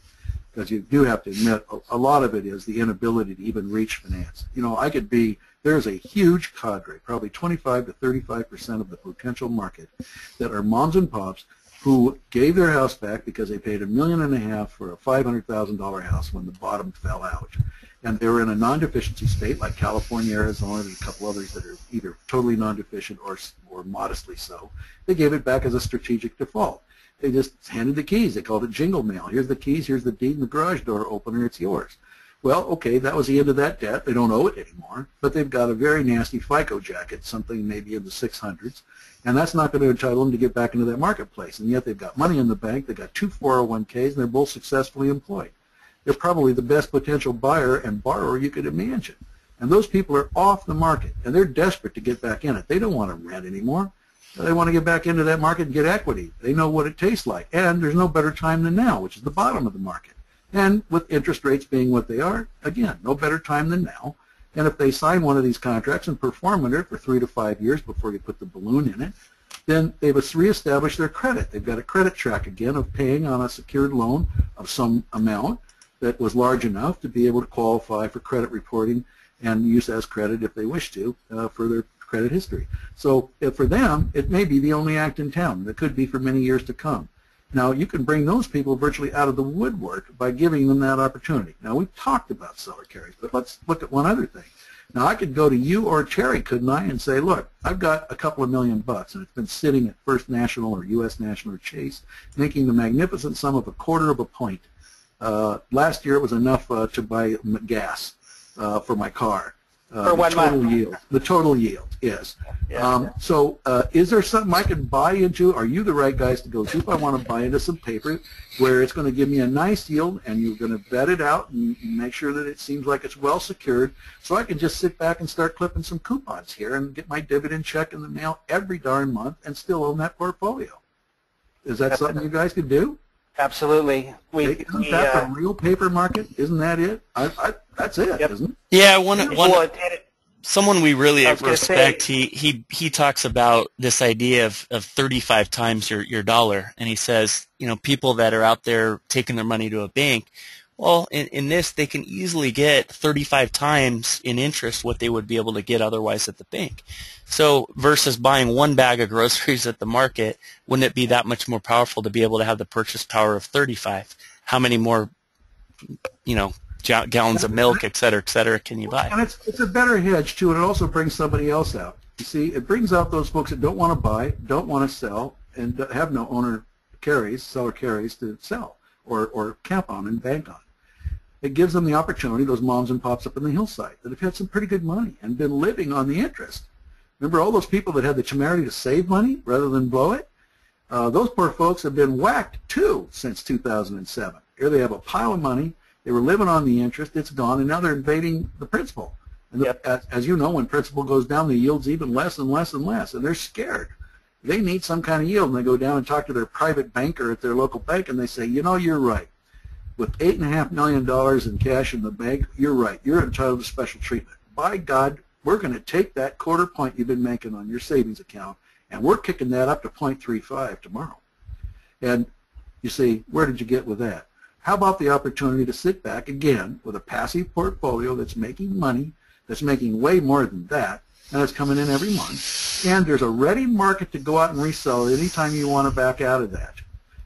Because you do have to admit, a lot of it is the inability to even reach finance. There's a huge cadre, probably 25 to 35% of the potential market, that are moms and pops who gave their house back because they paid $1.5 million for a $500,000 house when the bottom fell out. And they were in a non-deficiency state like California, Arizona, and a couple others that are either totally non-deficient or modestly so. They gave it back as a strategic default. They just handed the keys. They called it jingle mail. Here's the keys, here's the deed, and the garage door opener, it's yours. Well, okay, that was the end of that debt. They don't owe it anymore, but they've got a very nasty FICO jacket, something maybe in the 600s, and that's not going to entitle them to get back into that marketplace. And yet they've got money in the bank, they've got 2 401ks, and they're both successfully employed. They're probably the best potential buyer and borrower you could imagine. And those people are off the market, and they're desperate to get back in it. They don't want to rent anymore. They want to get back into that market and get equity. They know what it tastes like, and there's no better time than now, which is the bottom of the market. And with interest rates being what they are, again, no better time than now. And if they sign one of these contracts and perform under it for 3 to 5 years before you put the balloon in it, then they've reestablished their credit. They've got a credit track again of paying on a secured loan of some amount that was large enough to be able to qualify for credit reporting and use as credit if they wish to for their credit history. So for them, it may be the only act in town. It could be for many years to come. Now, you can bring those people virtually out of the woodwork by giving them that opportunity. Now, we've talked about seller carries, but let's look at one other thing. Now, I could go to you or Terry, couldn't I, and say, look, I've got a couple of $1 million, and it's been sitting at First National or U.S. National or Chase, making the magnificent sum of 1/4 of a point. Last year, it was enough to buy gas for my car. For 1 month. Yield. The total yield, yes. So is there something I can buy into? Are you the right guys to go to if I want to buy into some paper where it's going to give me a nice yield, and you're going to vet it out and make sure that it seems like it's well secured, so I can just sit back and start clipping some coupons here and get my dividend check in the mail every darn month and still own that portfolio? Is that something you guys could do? Absolutely. Isn't that the real paper market? Isn't that it? That's it, isn't it? Yeah, someone we really respect, he talks about this idea of 35 times your dollar, and he says, people that are out there taking their money to a bank, well, in this, they can easily get 35 times in interest what they would be able to get otherwise at the bank. So versus buying 1 bag of groceries at the market, wouldn't it be that much more powerful to be able to have the purchase power of 35? How many more, gallons of milk, et cetera, can you buy? And it's a better hedge, too, and it also brings somebody else out. You see, it brings out those folks that don't want to buy, don't want to sell, and have no seller carries to sell or cap on and bank on. It gives them the opportunity, those moms and pops up in the hillside, that have had some pretty good money and been living on the interest. Remember all those people that had the temerity to save money rather than blow it? Those poor folks have been whacked, too, since 2007. Here they have a pile of money. They were living on the interest. It's gone, and now they're invading the principal. And as you know, when principal goes down, the yield's even less and less and less, and they're scared. They need some kind of yield, and they go down and talk to their private banker at their local bank, and they say, you're right. With $8.5 million in cash in the bank, you're right. You're entitled to special treatment. By God, we're going to take that 1/4 point you've been making on your savings account, and we're kicking that up to 0.35 tomorrow. And you see, where did you get with that? How about the opportunity to sit back again with a passive portfolio that's making money, that's making way more than that, and it's coming in every month, and there's a ready market to go out and resell it anytime you want to back out of that.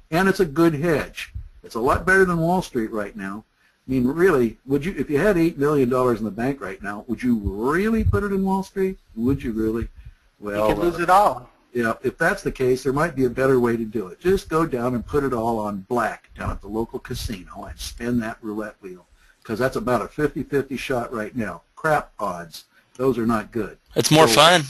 And it's a good hedge. It's a lot better than Wall Street right now. I mean, really, would you, if you had $8 million in the bank right now, would you really put it in Wall Street? Would you really? Well, you could lose it all. Yeah, if that's the case, there might be a better way to do it. Just go down and put it all on black down at the local casino and spin that roulette wheel, because that's about a 50-50 shot right now. Crap odds. Those are not good. It's more fun.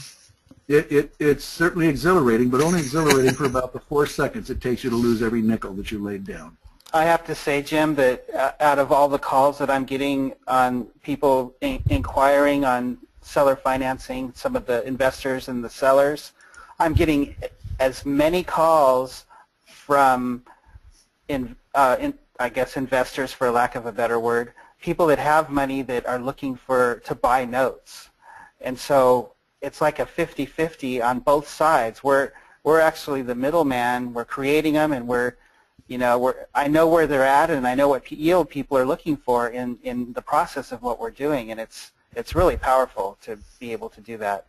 It's certainly exhilarating, but only exhilarating for about the 4 seconds it takes you to lose every nickel that you laid down. I have to say, Jim, that out of all the calls that I'm getting on people inquiring on seller financing, some of the investors and the sellers, I'm getting as many calls from, I guess, investors, for lack of a better word, people that have money that are looking to buy notes. And so it's like a 50-50 on both sides. We're actually the middleman. We're creating them, and I know where they're at, and I know what yield people are looking for in the process of what we're doing, and it's really powerful to be able to do that.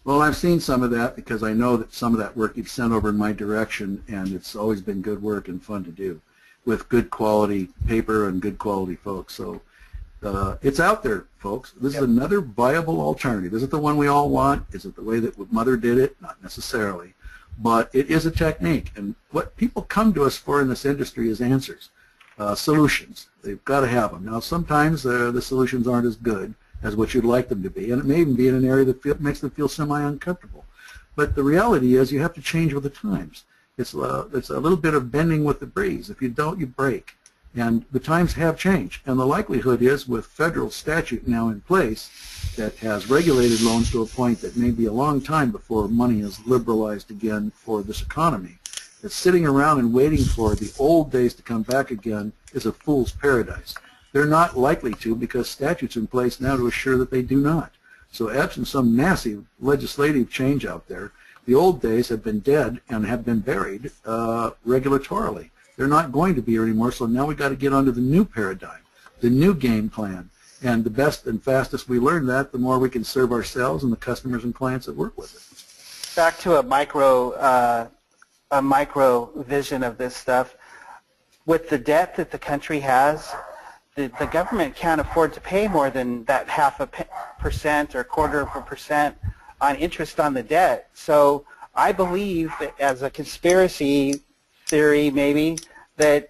Well, I've seen some of that because I know that some of that work you've sent over in my direction, and it's always been good work and fun to do with good quality paper and good quality folks. So it's out there, folks. This is another viable alternative. Is it the one we all want? Is it the way that Mother did it? Not necessarily. But it is a technique. And what people come to us for in this industry is answers, solutions. They've got to have them. Now, sometimes the solutions aren't as good as what you'd like them to be, and it may even be in an area that makes them feel semi-uncomfortable. But the reality is you have to change with the times. It's a little bit of bending with the breeze. If you don't, you break. And the times have changed. And the likelihood is, with federal statute now in place that has regulated loans to a point that may be a long time before money is liberalized again for this economy, that sitting around and waiting for the old days to come back again is a fool's paradise. They're not likely to, because statutes in place now to assure that they do not. So absent some massive legislative change out there, the old days have been dead and have been buried regulatorily. They're not going to be here anymore, so now we've got to get onto the new paradigm, the new game plan. And the best and fastest we learn that, the more we can serve ourselves and the customers and clients that work with it. Back to a micro vision of this stuff. With the debt that the country has, the government can't afford to pay more than that 0.5% or 1/4% on interest on the debt. So I believe that, as a conspiracy theory maybe, that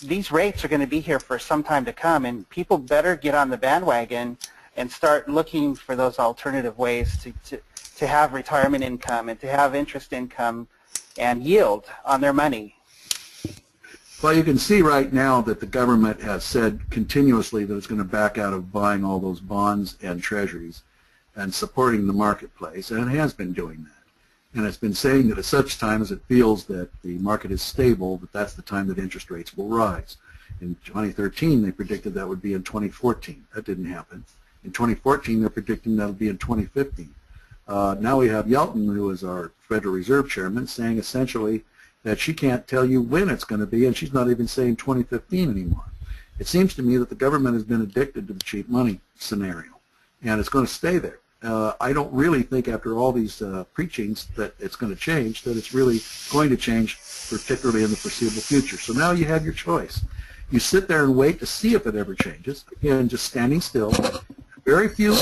these rates are going to be here for some time to come, and people better get on the bandwagon and start looking for those alternative ways to have retirement income and to have interest income and yield on their money. Well, you can see right now that the government has said continuously that it's going to back out of buying all those bonds and treasuries and supporting the marketplace, and it has been doing that. And it's been saying that at such time as it feels that the market is stable, that that's the time that interest rates will rise. In 2013, they predicted that would be in 2014. That didn't happen. In 2014, they're predicting that will be in 2015. Now we have Yelton, who is our Federal Reserve Chairman, saying essentially that she can't tell you when it's going to be, and she's not even saying 2015 anymore. It seems to me that the government has been addicted to the cheap money scenario, and it's going to stay there. I don't really think, after all these preachings, that it's going to change, that it's really going to change, particularly in the foreseeable future. So now you have your choice. You sit there and wait to see if it ever changes. Again, just standing still. Very few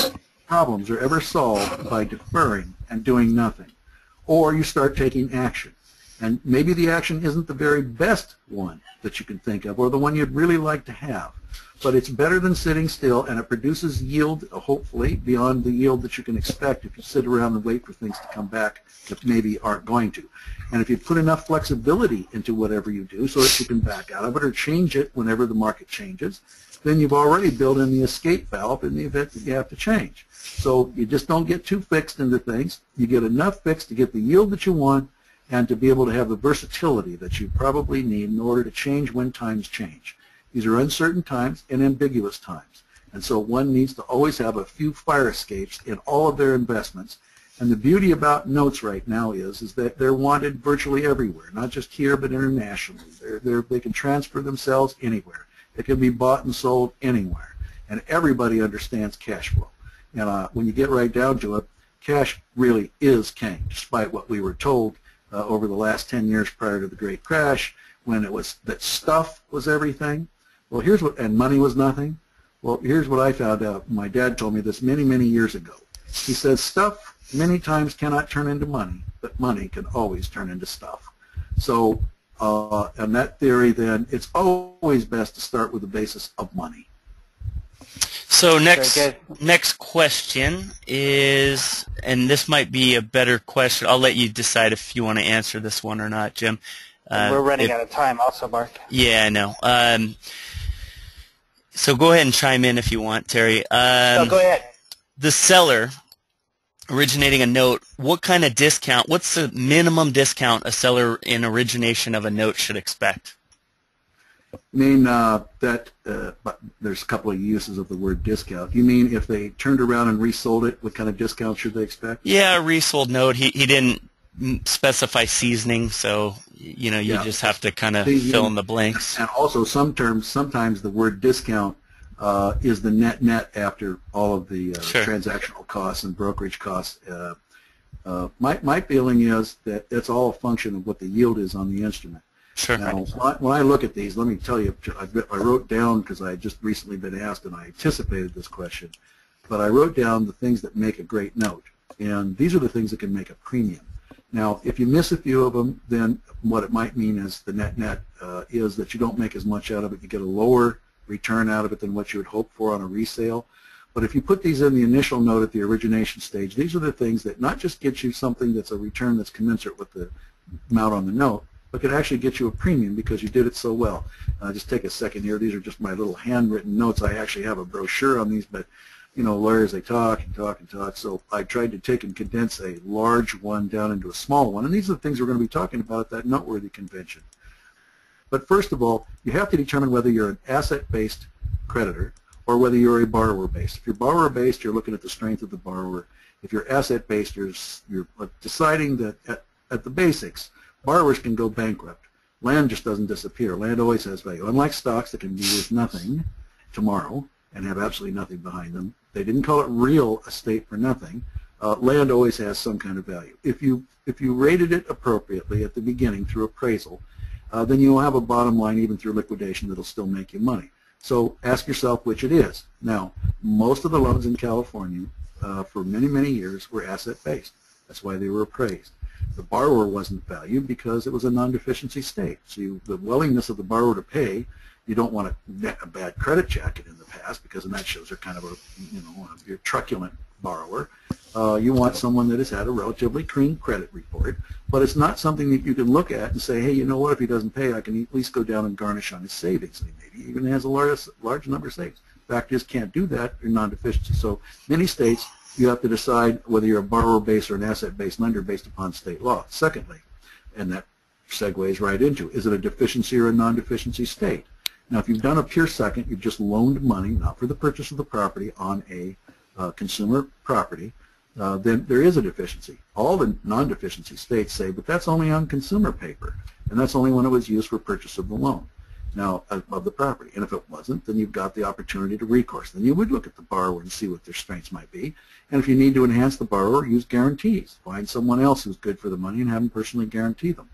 problems are ever solved by deferring and doing nothing. Or you start taking action. And maybe the action isn't the very best one that you can think of, or the one you'd really like to have. But it's better than sitting still, and it produces yield, hopefully, beyond the yield that you can expect if you sit around and wait for things to come back that maybe aren't going to. And if you put enough flexibility into whatever you do so that you can back out of it or change it whenever the market changes, then you've already built in the escape valve in the event that you have to change. So you just don't get too fixed into things. You get enough fixed to get the yield that you want and to be able to have the versatility that you probably need in order to change when times change. These are uncertain times and ambiguous times. And so one needs to always have a few fire escapes in all of their investments And the beauty about notes right now is that they're wanted virtually everywhere, not just here but internationally. They can transfer themselves anywhere. They can be bought and sold anywhere. And everybody understands cash flow. And when you get right down to it, cash really is king, despite what we were told over the last 10 years prior to the Great Crash, when it was that stuff was everything. Well, here's what, and money was nothing. Well, here's what I found out. My dad told me this many, many years ago. He says stuff many times cannot turn into money, but money can always turn into stuff. So, on that theory, then, it's always best to start with the basis of money. So next question is, and this might be a better question. I'll let you decide if you want to answer this one or not, Jim. We're running out of time also, Mark. Yeah, I know. So go ahead and chime in if you want, Terry. No, go ahead. The seller originating a note, what kind of discount, what's the minimum discount a seller in origination of a note should expect? I mean but there's a couple of uses of the word discount. You mean if they turned around and resold it, what kind of discount should they expect? Yeah, a resold note. He didn't specify seasoning, so you just have to kind of fill in the blanks. And also sometimes the word discount is the net after all of the transactional costs and brokerage costs. My feeling is that it's all a function of what the yield is on the instrument. Sure. Now, when I look at these, let me tell you, I wrote down, because I had just recently been asked and I anticipated this question, but I wrote down the things that make a great note, and these are the things that can make a premium. Now, if you miss a few of them, then what it might mean is the net is that you don't make as much out of it. You get a lower return out of it than what you would hope for on a resale. But if you put these in the initial note at the origination stage, these are the things that not just get you something that's a return that's commensurate with the amount on the note, but could actually get you a premium because you did it so well. Just take a second here. These are just my little handwritten notes. I actually have a brochure on these, but lawyers, they talk and talk and talk. So I tried to take and condense a large one down into a small one. And these are the things we're going to be talking about at that noteworthy convention. But first of all, you have to determine whether you're an asset-based creditor or whether you're a borrower-based. If you're borrower-based, you're looking at the strength of the borrower. If you're asset-based, you're deciding that at the basics, borrowers can go bankrupt. Land just doesn't disappear. Land always has value. Unlike stocks that can be worth nothing tomorrow and have absolutely nothing behind them, they didn't call it real estate for nothing. Land always has some kind of value. If you rated it appropriately at the beginning through appraisal, then you will have a bottom line even through liquidation that'll still make you money. So ask yourself which it is. Now, most of the loans in California for many, many years were asset-based. That's why they were appraised. The borrower wasn't valued because it was a non-deficiency state. So the willingness of the borrower to pay, you don't want a bad credit jacket in the past because then that shows they're kind of a truculent borrower. You want someone that has had a relatively clean credit report, but it's not something that you can look at and say, hey, you know what, if he doesn't pay, I can at least go down and garnish on his savings. And maybe even has a large number of savings. Fact is, can't do that, you're non-deficiency. So many states, you have to decide whether you're a borrower-based or an asset-based lender based upon state law. Secondly, and that segues right into, is it a deficiency or a non-deficiency state? Now, if you've done a pure second, you've just loaned money, not for the purchase of the property, on a consumer property, then there is a deficiency. All the non-deficiency states say, but that's only on consumer paper, and that's only when it was used for purchase of the loan, now of the property. And if it wasn't, then you've got the opportunity to recourse. Then you would look at the borrower and see what their strengths might be. And if you need to enhance the borrower, use guarantees. Find someone else who's good for the money and have them personally guarantee them.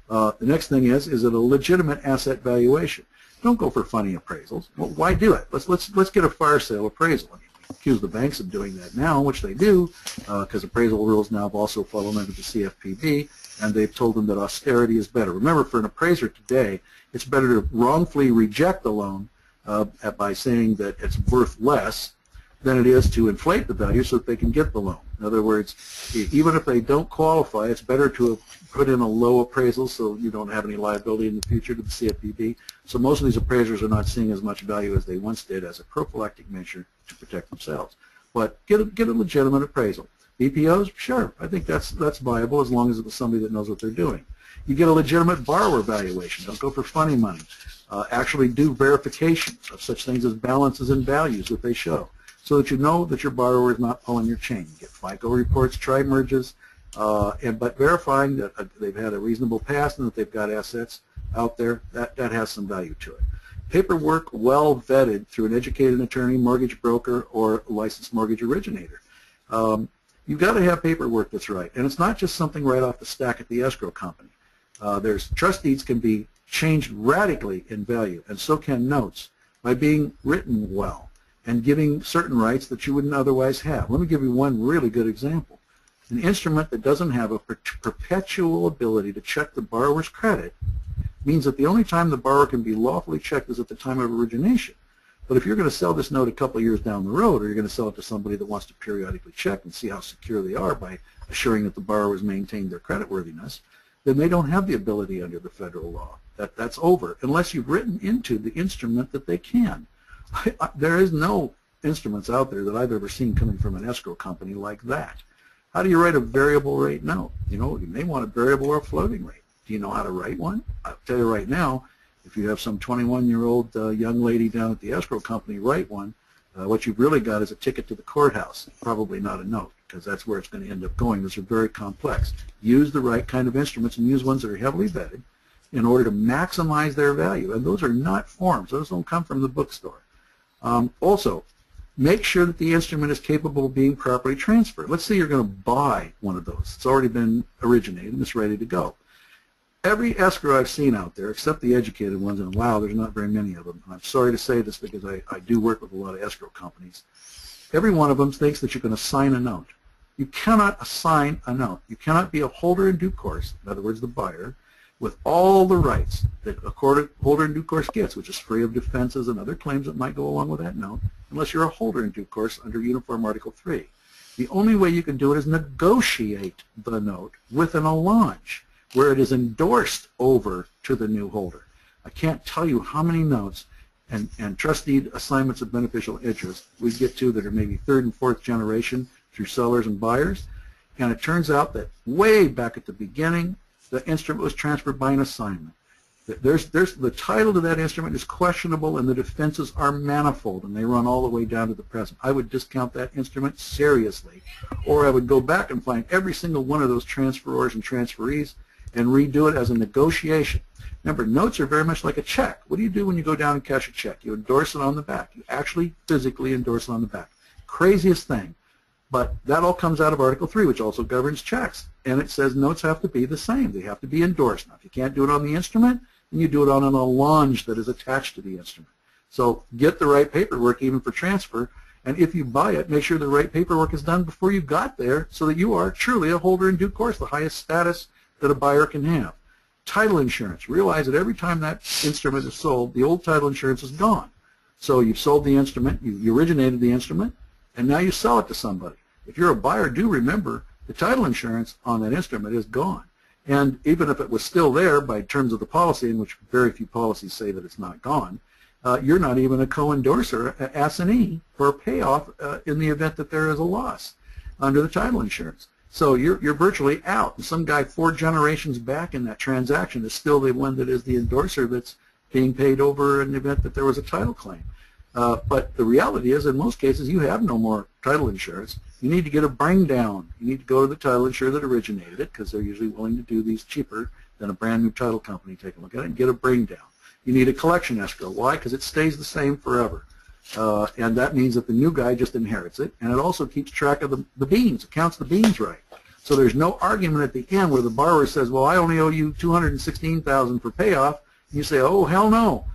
The next thing is it a legitimate asset valuation? Don't go for funny appraisals. Well, why do it? Let's get a fire sale appraisal. I mean, we accuse the banks of doing that now, which they do, because appraisal rules now have also fallen under the CFPB, and they've told them that austerity is better. Remember, for an appraiser today, it's better to wrongfully reject the loan by saying that it's worth less than it is to inflate the value so that they can get the loan. In other words, even if they don't qualify, it's better to put in a low appraisal so you don't have any liability in the future to the CFPB. So most of these appraisers are not seeing as much value as they once did as a prophylactic measure to protect themselves. But get a legitimate appraisal. BPOs, sure, I think that's viable as long as it was somebody that knows what they're doing. You get a legitimate borrower valuation. Don't go for funny money. Actually do verification of such things as balances and values that they show. so that you know that your borrower is not pulling your chain. You get FICO reports, tri-merges, but verifying that they've had a reasonable past and that they've got assets out there, that has some value to it. Paperwork well vetted through an educated attorney, mortgage broker, or licensed mortgage originator. You've got to have paperwork that's right, and it's not just something right off the stack at the escrow company. Trust deeds can be changed radically in value, and so can notes, by being written well and giving certain rights that you wouldn't otherwise have. Let me give you one really good example. An instrument that doesn't have a perpetual ability to check the borrower's credit means that the only time the borrower can be lawfully checked is at the time of origination. But if you're going to sell this note a couple of years down the road, or you're going to sell it to somebody that wants to periodically check and see how secure they are by assuring that the borrowers maintain their creditworthiness, then they don't have the ability under the federal law. That's over, unless you've written into the instrument that they can. There is no instruments out there that I've ever seen coming from an escrow company like that. How do you write a variable rate note? You may want a variable or a floating rate. Do you know how to write one? I'll tell you right now, if you have some 21-year-old young lady down at the escrow company write one, what you've really got is a ticket to the courthouse, probably not a note, because that's where it's going to end up going. Those are very complex. Use the right kind of instruments and use ones that are heavily vetted in order to maximize their value. And those are not forms. Those don't come from the bookstore. Also, make sure that the instrument is capable of being properly transferred. Let's say you're going to buy one of those. It's already been originated and it's ready to go. Every escrow I've seen out there, except the educated ones, and wow, there's not very many of them. And I'm sorry to say this because I do work with a lot of escrow companies. Every one of them thinks that you're going to sign a note. You cannot assign a note. You cannot be a holder in due course, in other words, the buyer, with all the rights that a holder in due course gets, which is free of defenses and other claims that might go along with that note, unless you're a holder in due course under Uniform Article 3. The only way you can do it is negotiate the note with an allonge, where it is endorsed over to the new holder. I can't tell you how many notes and trust deed assignments of beneficial interest we get to that are maybe third and fourth generation through sellers and buyers, and it turns out that way back at the beginning, the instrument was transferred by an assignment. The title to that instrument is questionable, and the defenses are manifold, and they run all the way down to the present. I would discount that instrument seriously, or I would go back and find every single one of those transferors and transferees and redo it as a negotiation. Remember, notes are very much like a check. What do you do when you go down and cash a check? You endorse it on the back. You actually physically endorse it on the back. Craziest thing. But that all comes out of Article 3, which also governs checks. And it says notes have to be the same. They have to be endorsed. Now, if you can't do it on the instrument, then you do it on an allonge that is attached to the instrument. So get the right paperwork even for transfer. And if you buy it, make sure the right paperwork is done before you got there so that you are truly a holder in due course, the highest status that a buyer can have. Title insurance. Realize that every time that instrument is sold, the old title insurance is gone. So you've sold the instrument, you originated the instrument, and now you sell it to somebody. If you're a buyer, do remember the title insurance on that instrument is gone. And even if it was still there by terms of the policy, in which very few policies say that it's not gone, you're not even a co-endorser, an assignee, for a payoff in the event that there is a loss under the title insurance. So you're virtually out. And some guy 4 generations back in that transaction is still the one that is the endorser that's being paid over in the event that there was a title claim. But the reality is, in most cases, you have no more title insurance. You need to get a bring down. You need to go to the title insurer that originated it, because they're usually willing to do these cheaper than a brand new title company. Take a look at it and get a bring down. You need a collection escrow. Why? Because it stays the same forever. And that means that the new guy just inherits it, and it also keeps track of the beans. It counts the beans right. So there's no argument at the end where the borrower says, well, I only owe you $216,000 for payoff. And you say, oh, hell no.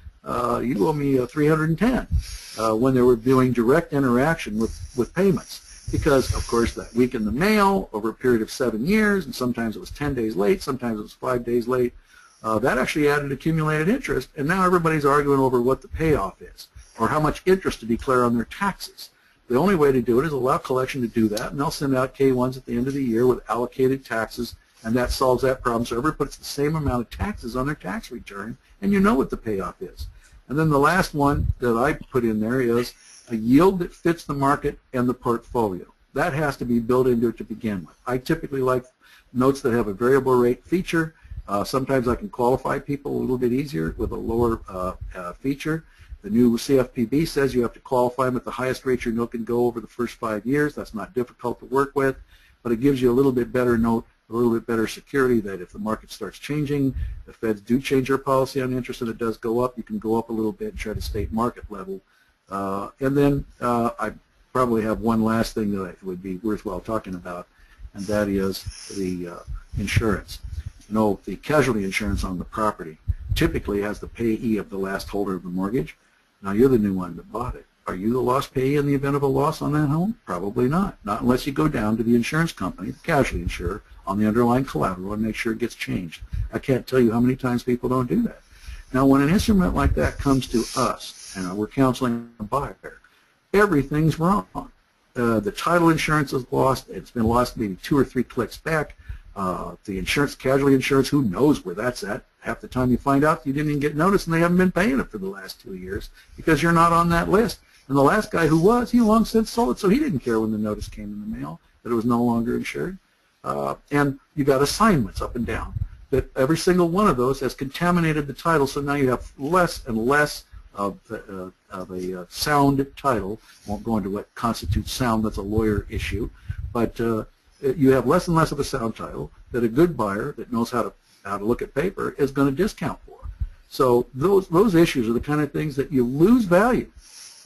You owe me $310 when they were doing direct interaction with payments. Because, of course, that week in the mail over a period of 7 years, and sometimes it was 10 days late, sometimes it was 5 days late, that actually added accumulated interest, and now everybody's arguing over what the payoff is or how much interest to declare on their taxes. The only way to do it is allow collection to do that, and they'll send out K-1s at the end of the year with allocated taxes, and that solves that problem. So everybody puts the same amount of taxes on their tax return, and you know what the payoff is. And then the last one that I put in there is a yield that fits the market and the portfolio. That has to be built into it to begin with. I typically like notes that have a variable rate feature, Sometimes I can qualify people a little bit easier with a lower feature. The new CFPB says you have to qualify them at the highest rate your note can go over the first 5 years. That's not difficult to work with, but it gives you a little bit better note, a little bit better security that if the market starts changing, the feds do change their policy on interest and it does go up, you can go up a little bit and try to stay at market level. And then I probably have one last thing that would be worthwhile talking about, and that is the insurance. You know, the casualty insurance on the property typically has the payee of the last holder of the mortgage. Now you're the new one that bought it. Are you the lost payee in the event of a loss on that home? Probably not. Not unless you go down to the insurance company, the casualty insurer, on the underlying collateral and make sure it gets changed. I can't tell you how many times people don't do that. Now when an instrument like that comes to us, and we're counseling a buyer, everything's wrong. The title insurance is lost. It's been lost maybe 2 or 3 clicks back. The insurance, casualty insurance, who knows where that's at? Half the time you find out you didn't even get notice and they haven't been paying it for the last 2 years because you're not on that list. And the last guy who was, he long since sold it, so he didn't care when the notice came in the mail that it was no longer insured. And you got assignments up and down that every single one of those has contaminated the title, so now you have less and less of a sound title. I won't go into what constitutes sound, that's a lawyer issue, but you have less and less of a sound title that a good buyer that knows how to look at paper is going to discount for. So those issues are the kind of things that you lose value.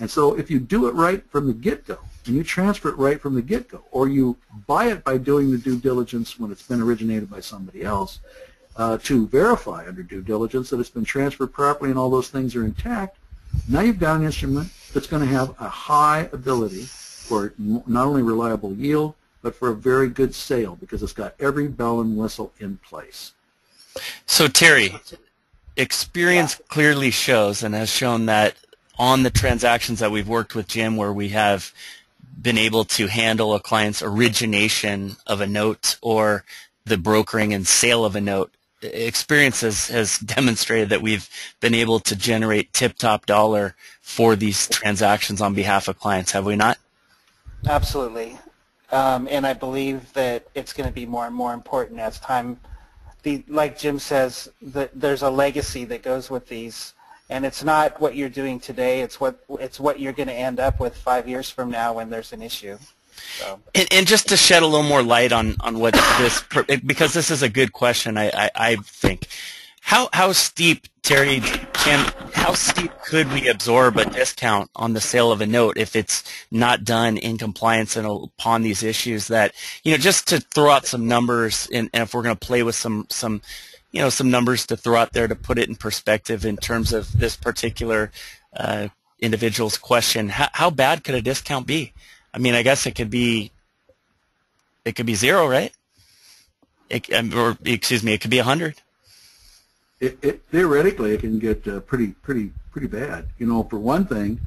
And so if you do it right from the get-go, and you transfer it right from the get-go, or you buy it by doing the due diligence when it's been originated by somebody else, to verify under due diligence that it's been transferred properly and all those things are intact, now you've got an instrument that's going to have a high ability for not only reliable yield, but for a very good sale because it's got every bell and whistle in place. So Terry, experience clearly shows and has shown that on the transactions that we've worked with Jim where we have been able to handle a client's origination of a note or the brokering and sale of a note, experience has demonstrated that we've been able to generate tip-top dollar for these transactions on behalf of clients, have we not? Absolutely. And I believe that it's going to be more and more important as time, like Jim says, there's a legacy that goes with these. And it's not what you're doing today, it's what you're going to end up with 5 years from now when there's an issue. So. And just to shed a little more light on what this, because this is a good question, I think. How steep, Terry, how steep could we absorb a discount on the sale of a note if it's not done in compliance and upon these issues that, just to throw out some numbers, and if we're going to play with some numbers to throw out there to put it in perspective in terms of this particular individual's question, how bad could a discount be? I mean, I guess it could be 0, right? Or excuse me, it could be 100. Theoretically, it can get pretty bad. For one thing,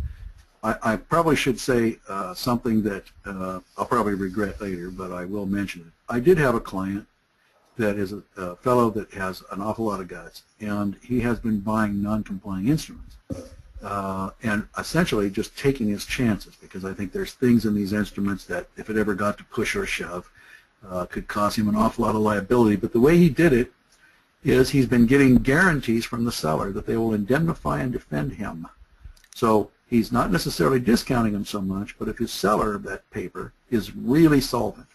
I probably should say something that I'll probably regret later, but I will mention it. I did have a client that is a fellow that has an awful lot of guts, and he has been buying non-complying instruments and essentially just taking his chances, because I think there's things in these instruments that if it ever got to push or shove could cause him an awful lot of liability. But the way he did it is he's been getting guarantees from the seller that they will indemnify and defend him. So he's not necessarily discounting them so much, but if his seller of that paper is really solvent,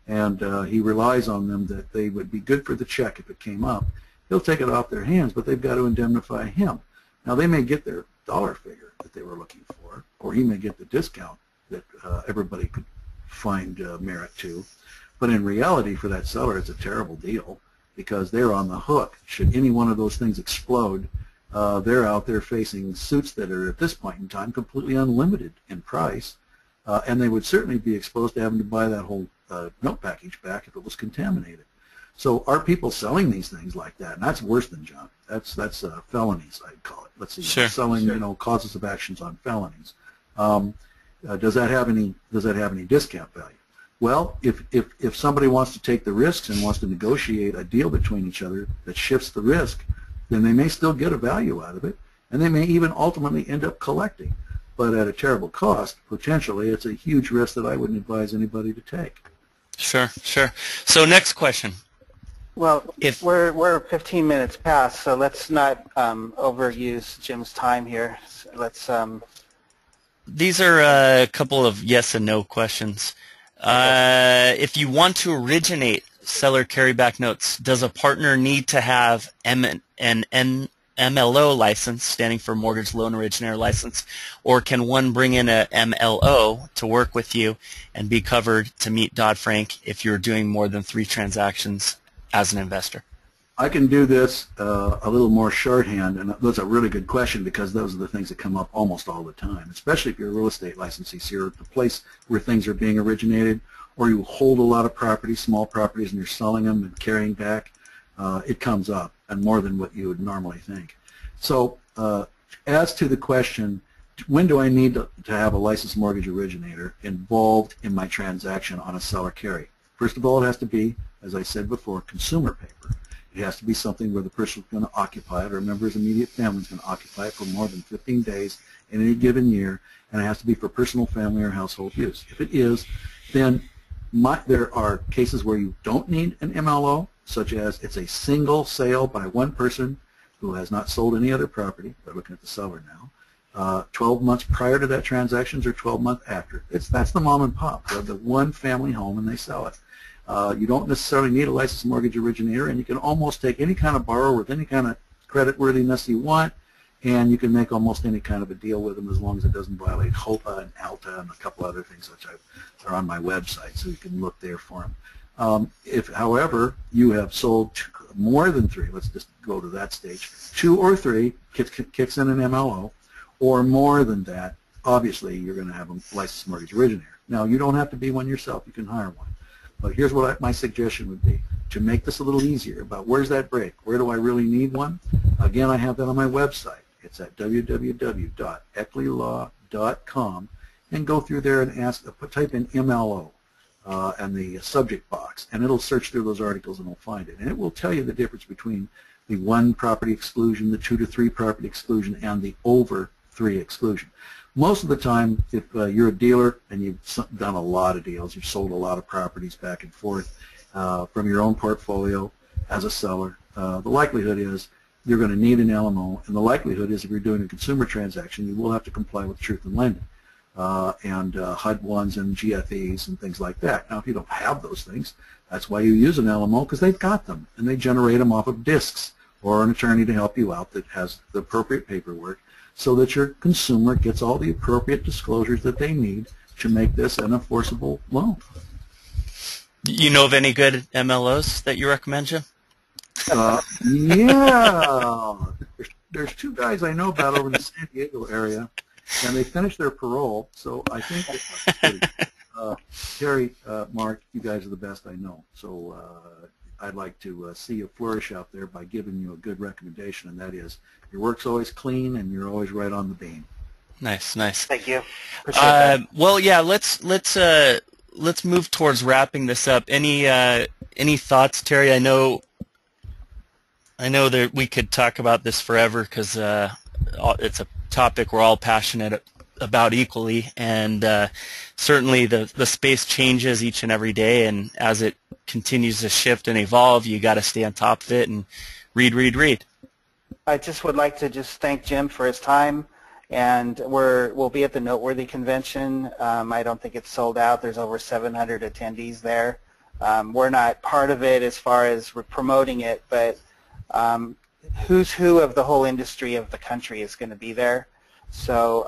and he relies on them that they would be good for the check if it came up, he'll take it off their hands, but they've got to indemnify him. Now, they may get their dollar figure that they were looking for, or he may get the discount that everybody could find merit to, but in reality, for that seller, it's a terrible deal because they're on the hook. Should any one of those things explode, they're out there facing suits that are, at this point in time, completely unlimited in price, and they would certainly be exposed to having to buy that whole note package back if it was contaminated. So are people selling these things like that? And that's worse than junk. That's felonies, I'd call it. Let's see, sure. Selling causes of actions on felonies. Does that have any discount value? Well, if somebody wants to take the risks and wants to negotiate a deal between each other that shifts the risk, then they may still get a value out of it, and they may even ultimately end up collecting. But at a terrible cost, potentially, it's a huge risk that I wouldn't advise anybody to take. Sure, sure. So next question. Well, If we're 15 minutes past, so let's not overuse Jim's time here. Let's these are a couple of yes and no questions. okay. If you want to originate seller carryback notes, does a partner need to have an MLO license, standing for Mortgage Loan Originator License, or can one bring in a MLO to work with you and be covered to meet Dodd-Frank if you're doing more than 3 transactions as an investor? I can do this a little more shorthand, and that's a really good question because those are the things that come up almost all the time, especially if you're a real estate licensee. So you're at the place where things are being originated, or you hold a lot of properties, small properties, and you're selling them and carrying back. It comes up, and more than what you would normally think. So as to the question, when do I need to have a licensed mortgage originator involved in my transaction on a seller carry? First of all, it has to be, as I said before, consumer paper. It has to be something where the person is going to occupy it, or a member of his immediate family is going to occupy it for more than 15 days in any given year, and it has to be for personal, family, or household use. If it is, then there are cases where you don't need an MLO, such as it's a single sale by one person who has not sold any other property. We're looking at the seller now. 12 months prior to that transactions or 12 months after. That's the mom and pop, the one family home, and they sell it. You don't necessarily need a licensed mortgage originator, and you can almost take any kind of borrower with any kind of credit worthiness you want, and you can make almost any kind of a deal with them as long as it doesn't violate HOPA and ALTA and a couple other things which are on my website, so you can look there for them. If, however, you have sold more than 3, let's just go to that stage, 2 or 3 kicks in an MLO, or more than that, obviously you're going to have a licensed mortgage originator. Now, you don't have to be one yourself. You can hire one. But here's what my suggestion would be to make this a little easier about where's that break? Where do I really need one? Again, I have that on my website. It's at www.eckleylaw.com, and go through there and type in MLO and the subject box, and it'll search through those articles and it'll find it. And it will tell you the difference between the 1 property exclusion, the 2 to 3 property exclusion, and the over 3 exclusion. Most of the time, if you're a dealer and you've done a lot of deals, you've sold a lot of properties back and forth from your own portfolio as a seller, the likelihood is you're going to need an LMO, and the likelihood is if you're doing a consumer transaction, you will have to comply with truth in lending and HUD-1s and GFEs and things like that. Now, if you don't have those things, that's why you use an LMO, because they've got them, and they generate them off of disks or an attorney to help you out that has the appropriate paperwork, so that your consumer gets all the appropriate disclosures that they need to make this an enforceable loan. You know of any good MLOs that you recommend, Jim? Yeah. There's 2 guys I know about over in the San Diego area, and they finished their parole, so I think that, Terry, Mark, you guys are the best I know. So I'd like to see you flourish out there by giving you a good recommendation, and that is your work's always clean and you're always right on the beam. Nice, nice. Thank you. Appreciate that. Well, yeah, let's move towards wrapping this up. Any thoughts, Terry? I know that we could talk about this forever because it's a topic we're all passionate about equally, and certainly the space changes each and every day, and as it continues to shift and evolve, you got to stay on top of it and read. I just would like to just thank Jim for his time, and we'll be at the Noteworthy Convention. I don't think it's sold out. There's over 700 attendees there. We're not part of it as far as promoting it, but who's who of the whole industry of the country is going to be there. So,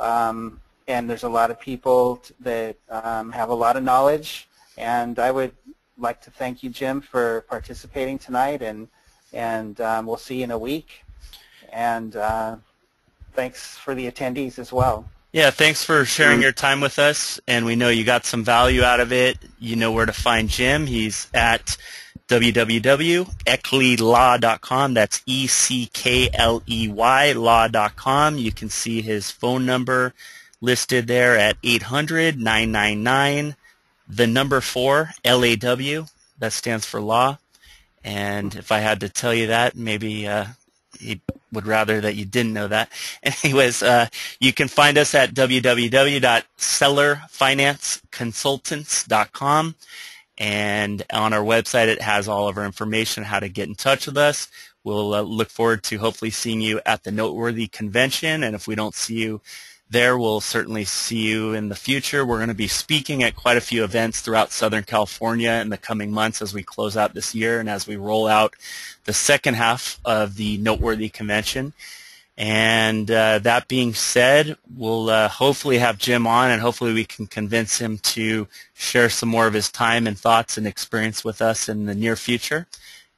and there's a lot of people that have a lot of knowledge, and I would like to thank you, Jim, for participating tonight, and we'll see you in a week. And thanks for the attendees as well. Yeah, thanks for sharing your time with us, and we know you got some value out of it. You know where to find Jim. He's at www.eckleylaw.com. That's ECKLEY law.com. You can see his phone number listed there at 800-999, the number 4, LAW. That stands for law. And if I had to tell you that, maybe he would rather that you didn't know that. Anyways, you can find us at www.sellerfinanceconsultants.com. And on our website, it has all of our information, how to get in touch with us. We'll look forward to hopefully seeing you at the Noteworthy Convention. And if we don't see you there, we'll certainly see you in the future. We're going to be speaking at quite a few events throughout Southern California in the coming months as we close out this year and as we roll out the second half of the Noteworthy Convention. And that being said, we'll hopefully have Jim on, and hopefully we can convince him to share some more of his time and thoughts and experience with us in the near future,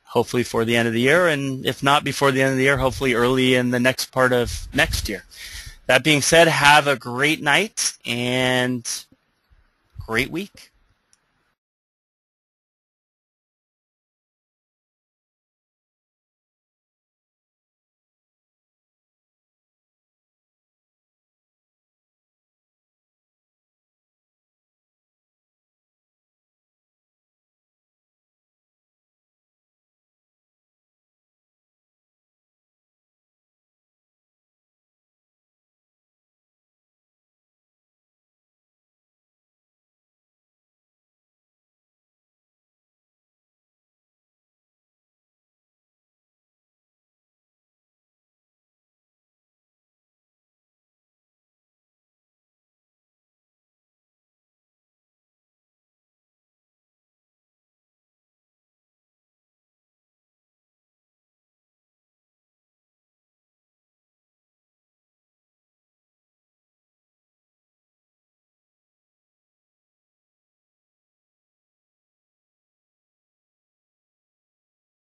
hopefully for the end of the year, and if not before the end of the year, hopefully early in the next part of next year. That being said, have a great night and great week.